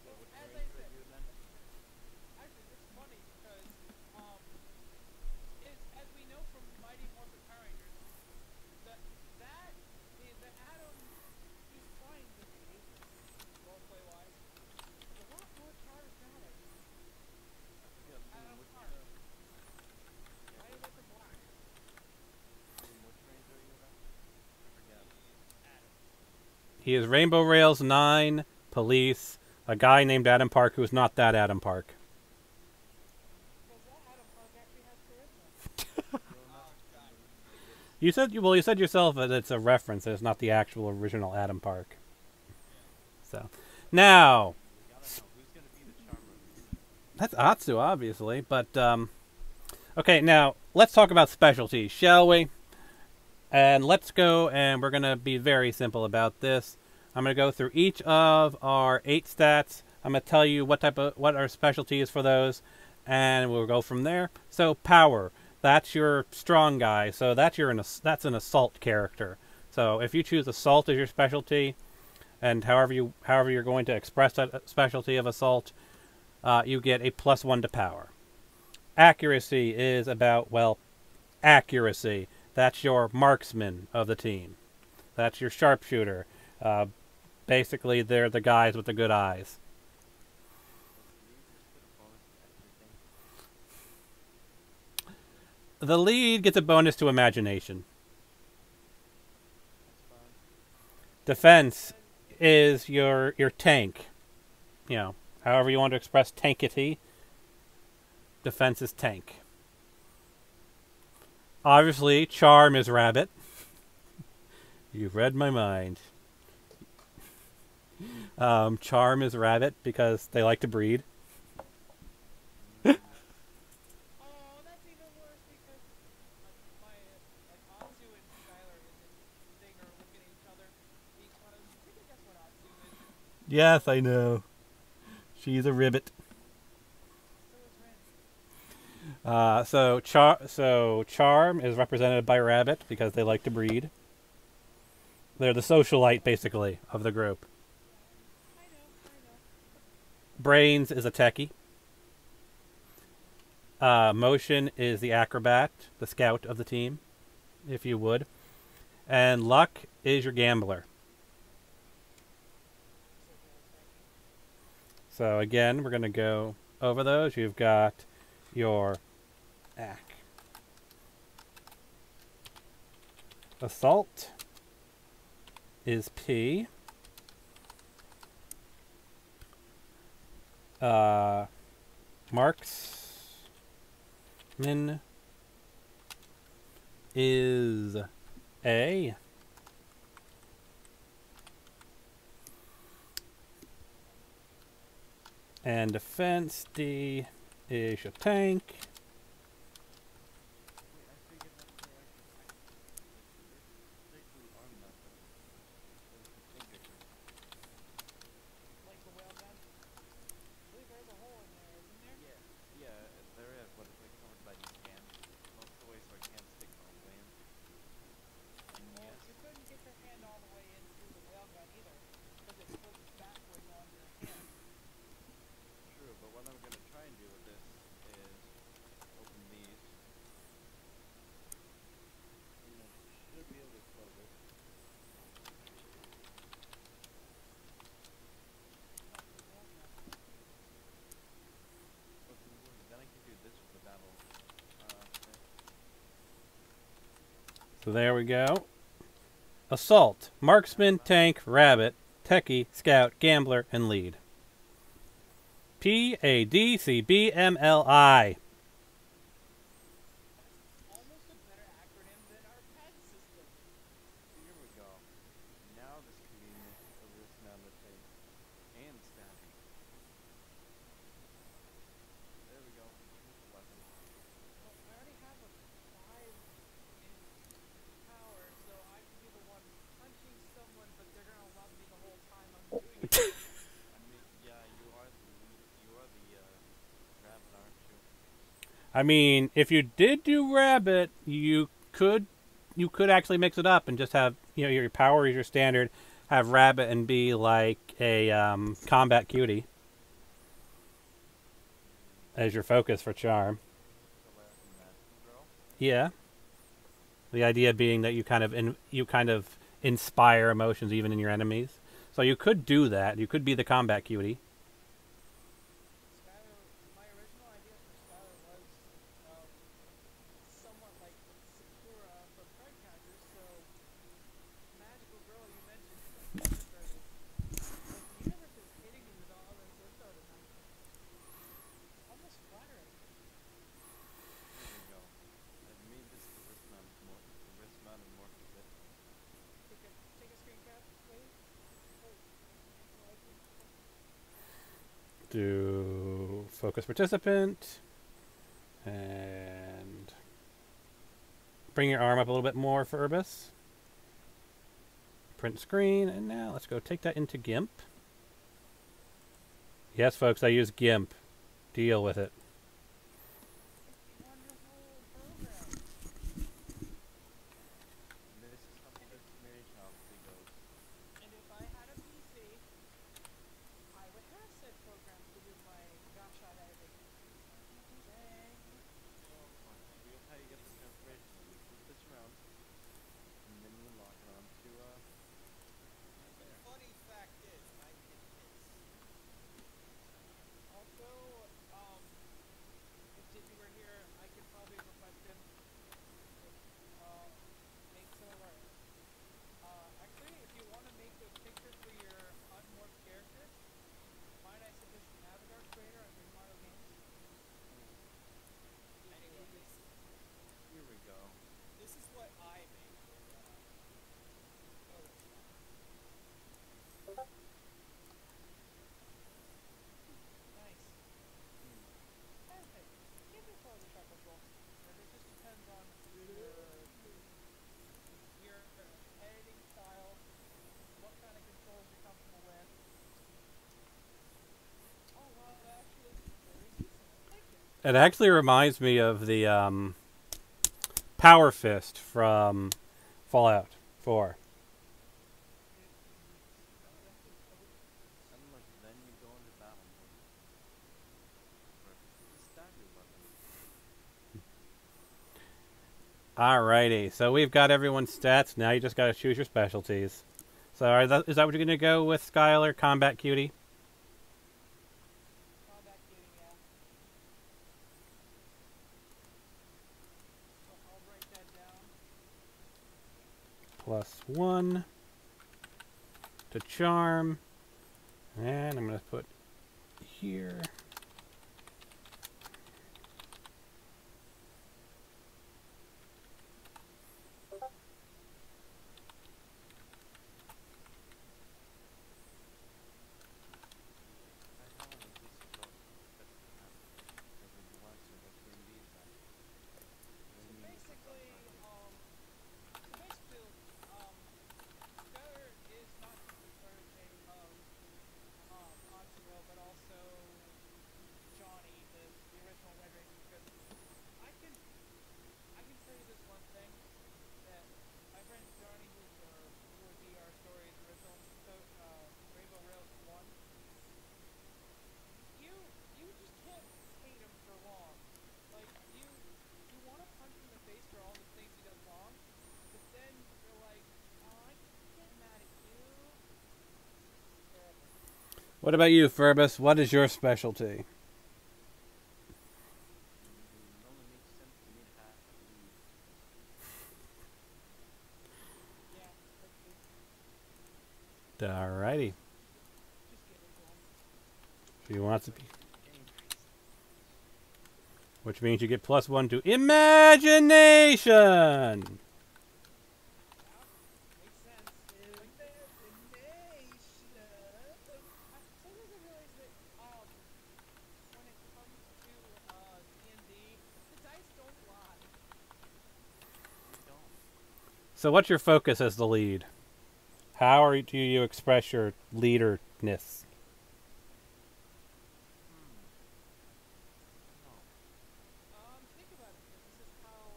So which As I ranger said, are you then? actually, it's funny because as we know from Mighty Morphin Power Rangers, that is the Adam he's trying to be roleplay wise. A lot more charismatic. I forget Adam which Park. yeah, Mighty Morphin Black. which ranger are you then? I forget. He is Rainbow Rails 9, police, a guy named Adam Park who is not that Adam Park. Because that Adam Park actually has charisma. You'll Oh not god. You said yourself that it's a reference, that it's not the actual original Adam Park. So, now, we gotta know who's gonna be the charmer. that's Atsu, obviously, but, okay, now, let's talk about specialties, shall we? And let's go, and we're going to be very simple about this. I'm going to go through each of our 8 stats. I'm gonna tell you what our specialty is for those, and we'll go from there. So power, that's your strong guy. So that's an assault character. So if you choose assault as your specialty, and however you're going to express that specialty of assault, you get a +1 to power. Accuracy is about, well, accuracy. That's your marksman of the team. That's your sharpshooter. Basically, they're the guys with the good eyes. The lead gets a bonus to imagination. Defense is your tank. You know, however you want to express tankity. Defense is tank. Obviously, charm is rabbit. You've read my mind. Charm is rabbit because they like to breed. Oh, that's even worse because my Atsu and Skylar in this thing are looking at each other, being fun of. You can guess what Atsu is. Yes, I know. She's a ribbit. So is Ren. So charm is represented by rabbit because they like to breed. They're the socialite, basically, of the group. I know. Brains is a techie. Motion is the acrobat, the scout of the team, if you would. And luck is your gambler. So again, we're going to go over those. You've got your assault is P. Marksman is A. And defense D is your tank. Like the whale gun. I believe there's a hole in there, isn't there? Yeah, there is, but it's like covered by these cans most of the way, so I can't stick all the way in. And Well, yes, you couldn't get your hand all the way into the whale gun either, because it flips backwards on your hand. true, but what I'm gonna try and do with this is open these. And I should be able to close it. Okay, then I can do this for the battle. Thing. So there we go. Assault, marksman, tank, rabbit, techie, scout, gambler, and lead. PADCBMLI. Almost a better acronym than our pad system. Here we go. Now this can be a risk mounted thing. And stabbing. There we go. Here's the weapon. Well, I already have a 5 in power, so I can be the one punching someone, but they're gonna love me the whole time I'm doing it. I mean, yeah, you are the rabbit, aren't you? I mean, if you did do rabbit, you could actually mix it up and just have, you know, your power is your standard, have rabbit and be like a combat cutie as your focus for charm. So like a magical girl? Yeah. The idea being that you kind of inspire emotions even in your enemies. So you could do that. You could be the combat cutie. Skylar, my original idea for Skylar was somewhat like Sakura from Trainager, so magical girl you mentioned. Like the universe is hitting me with all this info tonight. Almost flattering. There we go. I've made this the risk mounted morph of it. Take a screen cap, please. Do focus participant. And bring your arm up a little bit more for Urbis. Print screen. And now let's go take that into GIMP. Yes, folks, I use GIMP. Deal with it. Wonderful program. This is how the first simulation obviously goes. And if I had a PC, I would have said program to do my gotcha editing. Dang. Well, fine. Here's how you get the transformation. You flip this around, and then you lock it onto right The there. funny fact is, I did this. Also, if Jimmy were here, I could probably request him to make some of our. Actually, if you want to make those pictures for your unmorphed characters, might I suggest Avatar Creator on Big Model Games? Anyways, Here we go. this is what I made with Photoshop. Nice. Perfect. Give me Photoshop as well. And it just depends on your editing style, what kind of controls you're comfortable with. Oh wow, that actually looks very decent. Thank you. It actually reminds me of the Power Fist from Fallout 4. And look, then you go into battle mode. Versus the stagger weapon. Alrighty, so we've got everyone's stats. Now you just got to choose your specialties. So is that what you're going to go with, Skylar? Combat Cutie? Combat getting, yeah. So I'll write that down. +1 to charm. And I'm going to put here. I know this is what that's to happen. Because of the last of us being these So basically, Skylar is not just the protege of Oxyville, but also Johnny, the original Red Ranger. Because I can tell you this one thing that my friend Johnny, who would be our story's original Rainbow Rails 1, you just can't hate him for long. Like you want to punch him in the face for all the things he does wrong, but then you're like, oh, I can't get mad at you. Terrible. What about you, Furbus? What is your specialty? it only makes sense to me to have lead. Yeah, that's true. Alrighty. Just give it to him. She wants to be. Game. Which means you get +1 to imagination. Makes sense. Sometimes I realize that when it comes to D&D, the dice don't lie. They don't. So what's your focus as the lead? How do you express your leaderness? No. Think about it, because this is how,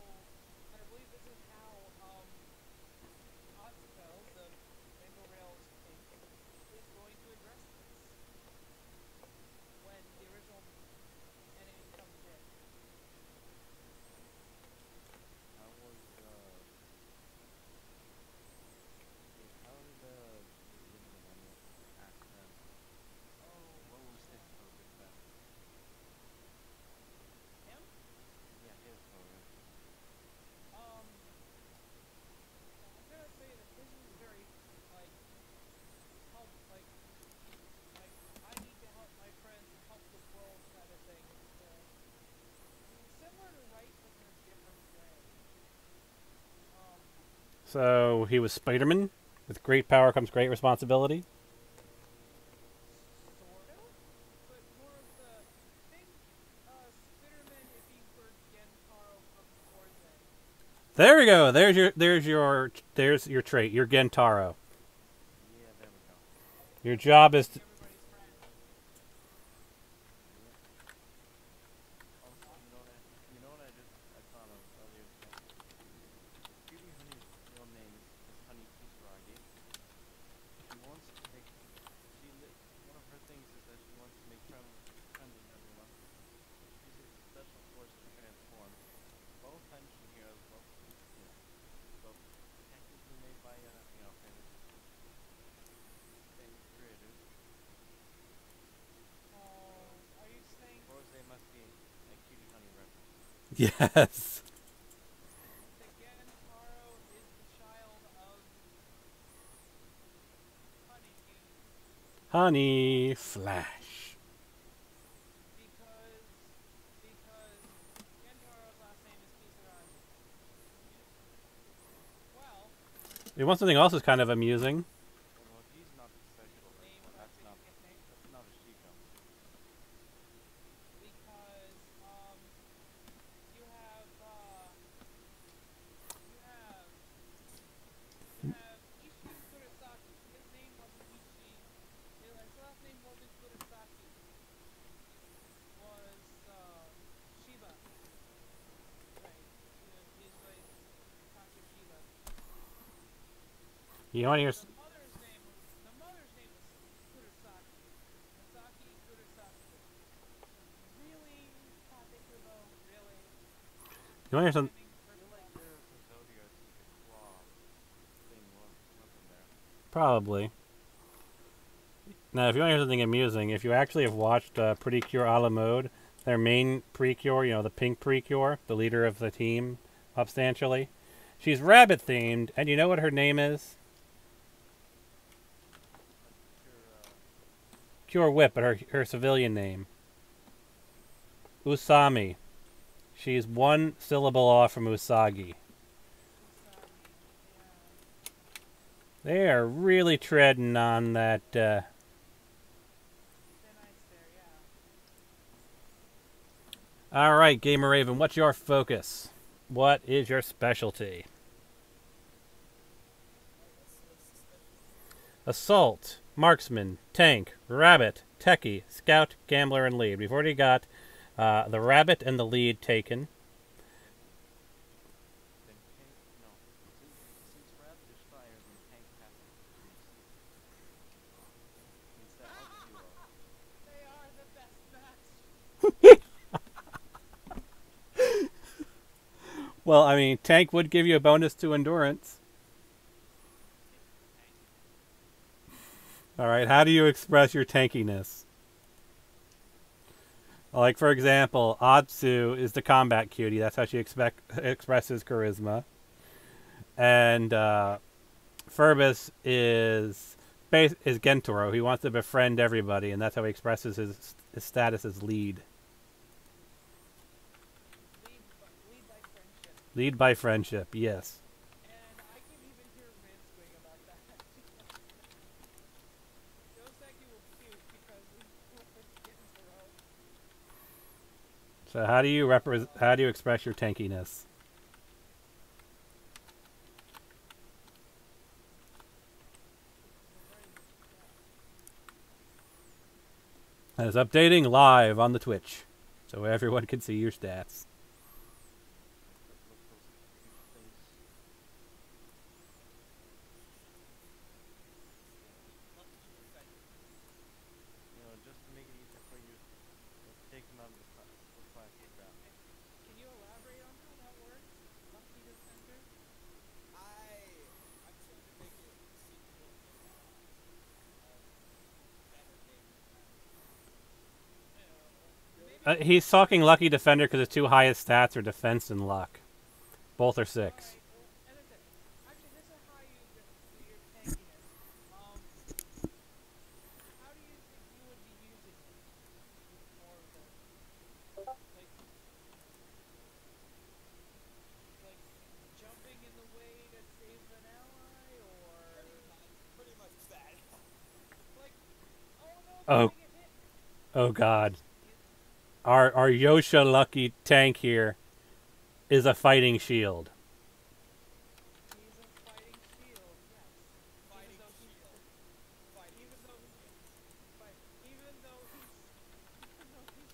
and I believe this is how Oxfell, the Rainbow Rails Inc., is going to address this when the original enemy comes in. How was how did the original one ask them? Oh, What was his focus then? him? Yeah, his focus. I'm gonna say that his is very, like, help, like, I need to help my friends and help the world kind of thing. It's similar to Right, but in a different way. So he was Spider-Man. With great power comes great responsibility. Sort of, but more of the, think, Spiderman if he were Gentaro from Forza. There we go. There's your trait. Your Gentaro. Yeah, there we go. Your job is to, Everybody's friend. Yes. The Gentaro is the child of Honey, Honey Flash. because Gentaro's last name is Kisaragi. Well, You want something else that's kind of amusing? Well, he's not the sexual name one. without giving his name. That's not a Shika. Because you have Ishi Kurosaki. His name wasn't Ishi. His last name wasn't Kurosaki. Was Shiba. Right. He's like Takashiba. You want to hear? The mother's name was Kurosaki. Masaki Kurosaki. Really, Takekubo? Really? You want to hear some? Timing I for feel like the there's a Zodiac claw thing wasn't there. Probably. Now, if you want to hear something amusing, if you actually have watched Pretty Cure a la Mode, their main Precure, you know, the pink Precure, the leader of the team, substantially, she's rabbit themed, and you know what her name is? Cure Whip, but her civilian name. Usami. She's one syllable off from Usagi. Usagi. Yeah. They are really treading on that. Thin ice there, yeah. All right, Gamer Raven, what's your focus? What is your specialty? Assault, Marksman, Tank, Rabbit, Techie, Scout, Gambler, and Lead. We've already got the Rabbit and the Lead taken. Then Tank, no. Since Rabbit is fire, then Tank has to be It's that other duo. They are the best match. Well, I mean, Tank would give you a bonus to Endurance. All right, how do you express your tankiness? Like, for example, Atsu is the combat cutie. That's how she expresses charisma. And Furbus is Gentoro. He wants to befriend everybody, and that's how he expresses his status as lead. Lead by friendship. Lead by friendship, yes. And I can even hear Rinswing about that. Yoseki will puke because he was Gentaro. So how do you express your tankiness? And it's updating live on the Twitch, so everyone can see your stats. You know, just to make it easier for you, let's take them out of the plastic wrap. Can you elaborate on how that works? Lucky Defender? I'm trying to make it seem a little bit better name than that. He's talking Lucky Defender because his two highest stats are Defense and Luck. Both are 6. Alright, well, and that's it. Actually, this is how you do your tankiness. How do you think you would be using it? More of the, like jumping in the way to save an ally, or Pretty much that. like, oh no, Oh. I'm gonna get hit. Oh God. Our Yosha Lucky tank here is a fighting shield. He's a fighting shield, yes. Fighting Even though he's shield. Fighting even though even though he's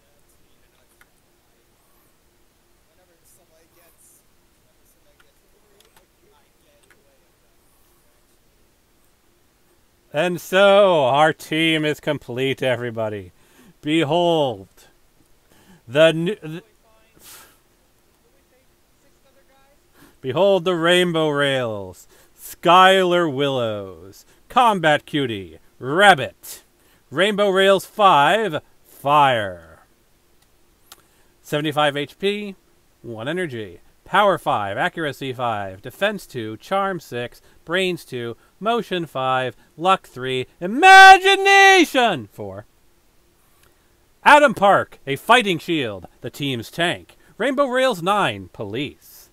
That's me in a nutshell. Whenever somebody gets I get in the way of them. Actually. And so our team is complete, everybody. Behold, behold the Rainbow Rails, Skylar Willows, Combat Cutie, Rabbit, Rainbow Rails 5, Fire. 75 HP, 1 energy. Power 5, Accuracy 5, Defense 2, Charm 6, Brains 2, Motion 5, Luck 3, Imagination 4. Adam Park, a fighting shield, the team's tank. Rainbow Rails 9, Police.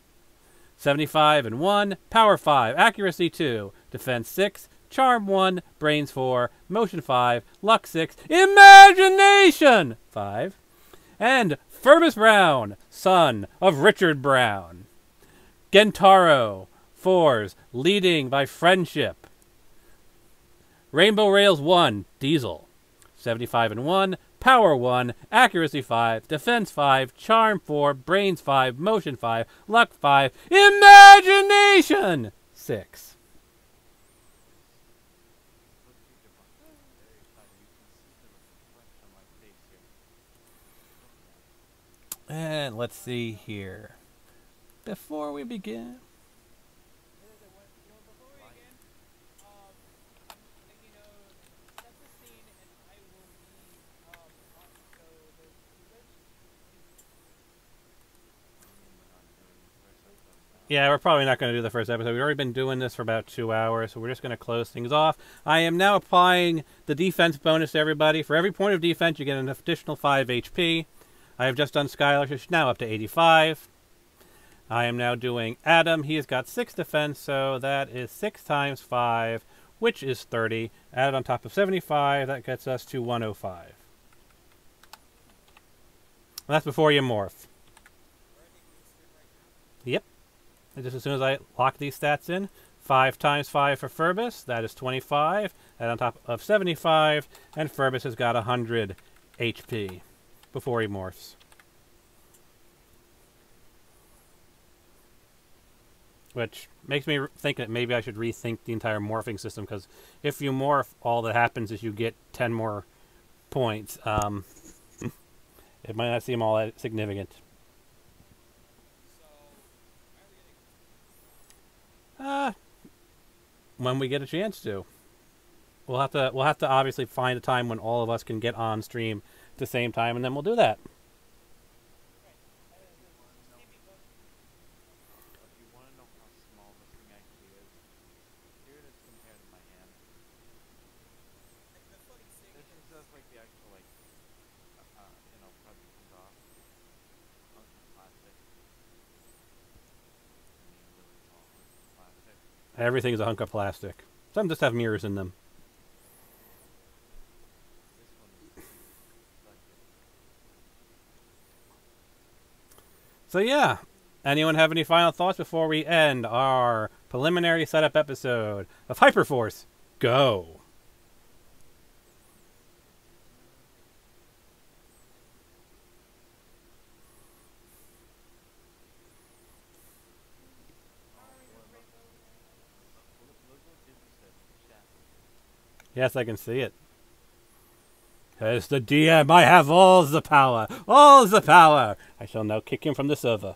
75 and 1, Power 5, Accuracy 2, Defense 6, Charm 1, Brains 4, Motion 5, Luck 6, Imagination 5. And Furbus Brown, son of Richard Brown. Gentaro, 4s, leading by friendship. Rainbow Rails 1, Diesel. 75 and 1, Power 1, Accuracy 5, Defense 5, Charm 4, Brains 5, Motion 5, Luck 5, Imagination 6. And let's see here. Before we begin, Before we begin, like, set the scene and I will be on. So there's yeah, we're probably not going to do the first episode. We've already been doing this for about 2 hours, so we're just going to close things off. I am now applying the defense bonus to everybody. For every point of defense, you get an additional 5 HP. I have just done Skylar. She's now up to 85. I am now doing Adam. He has got 6 defense, so that is 6 times 5, which is 30. Added on top of 75, that gets us to 105. And that's before you morph. Yep. And just as soon as I lock these stats in, 5 times 5 for Furbus, that is 25. And on top of 75, and Furbus has got 100 HP before he morphs. Which makes me think that maybe I should rethink the entire morphing system, because if you morph, all that happens is you get 10 more points. It might not seem all that significant. When we get a chance to. We'll have to obviously find a time when all of us can get on stream at the same time, and then we'll do that. If you want to know how small this thing actually is, here it is compared to my hand. This is just like the actual, like, part that comes off. Hunk of plastic. I mean, really small hunk of plastic. Everything's a hunk of plastic. Some just have mirrors in them. This one is like it. So yeah, anyone have any final thoughts before we end our preliminary setup episode of Hyperforce? Go! Look what Disney said in the chat. Yes, I can see it. As the DM, I have all the power! All the power! I shall now kick him from the server.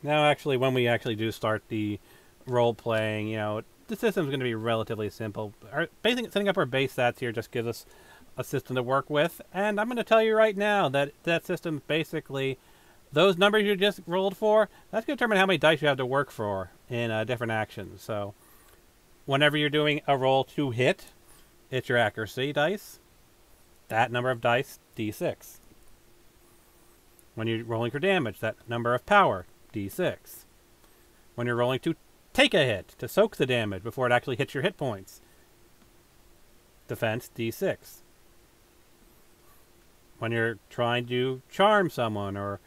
Now, actually, when we actually do start the role-playing, the system's going to be relatively simple. Setting up our base stats here just gives us a system to work with. And I'm going to tell you right now that that system basically, those numbers you just rolled for, that's going to determine how many dice you have to work for in different actions. So whenever you're doing a roll to hit, it's your accuracy dice. That number of dice, D6. When you're rolling for damage, that number of power, D6. When you're rolling to take a hit, to soak the damage before it actually hits your hit points, defense, D6. When you're trying to charm someone or,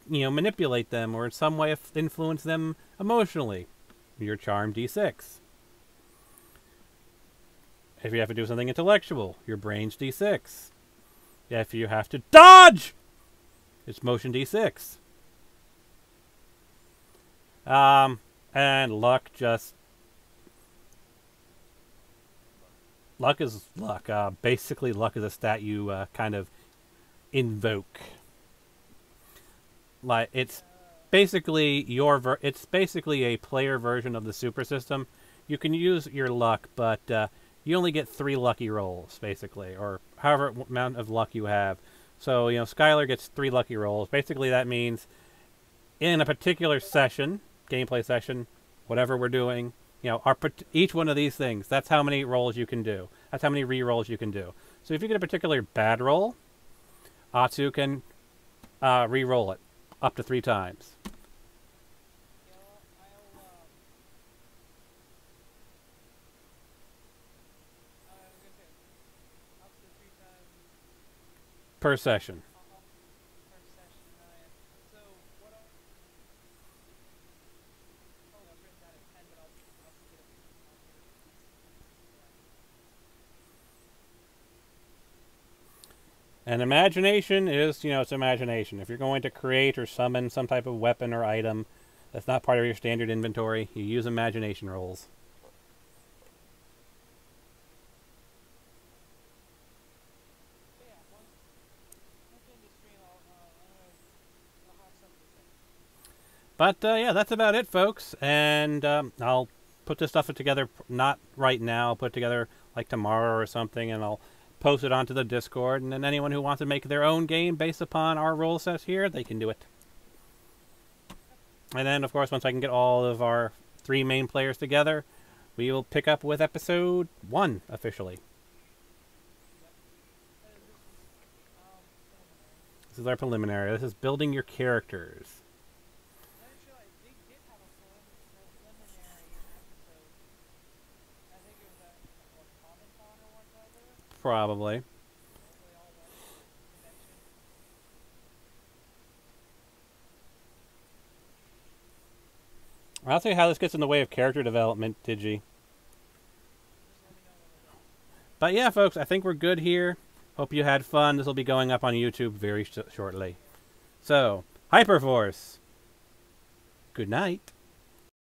manipulate them or in some way influence them emotionally, your charm, D6. If you have to do something intellectual, your brains, D6. If you have to dodge, it's motion, D6. And luck just... Luck is luck. Basically, luck is a stat you kind of invoke. Like, it's basically it's basically a player version of the super system. You can use your luck, but you only get 3 lucky rolls, basically, or however amount of luck you have. So, Skylar gets 3 lucky rolls. Basically, that means in a particular session, gameplay session, whatever we're doing, each one of these things, that's how many rolls you can do. That's how many re-rolls you can do. So if you get a particular bad roll, Atsu can re-roll it up to 3 times. Yeah, I was gonna say up to 3 times Per session. per session. So what? I've written that at 10, but I'll get it. And imagination is, it's imagination. If you're going to create or summon some type of weapon or item that's not part of your standard inventory, you use imagination rolls. But yeah, once in the stream, I'll have something to say. But yeah, that's about it, folks. And I'll put this stuff together, not right now. I'll put it together like tomorrow or something, and I'll post it onto the Discord. And then anyone who wants to make their own game based upon our role sets here, they can do it. And then, of course, once I can get all of our 3 main players together, we will pick up with episode 1 officially. This is our preliminary. This is building your characters. I didn't realize they did have a preliminary episode. I think it was at Comic Con or whatever. Probably. They all went to the convention. I'll tell you how this gets in the way of character development, Digi. Just let me know when we're done. But yeah, folks, I think we're good here. Hope you had fun. This will be going up on YouTube very shortly. So, Hyperforce. Good night.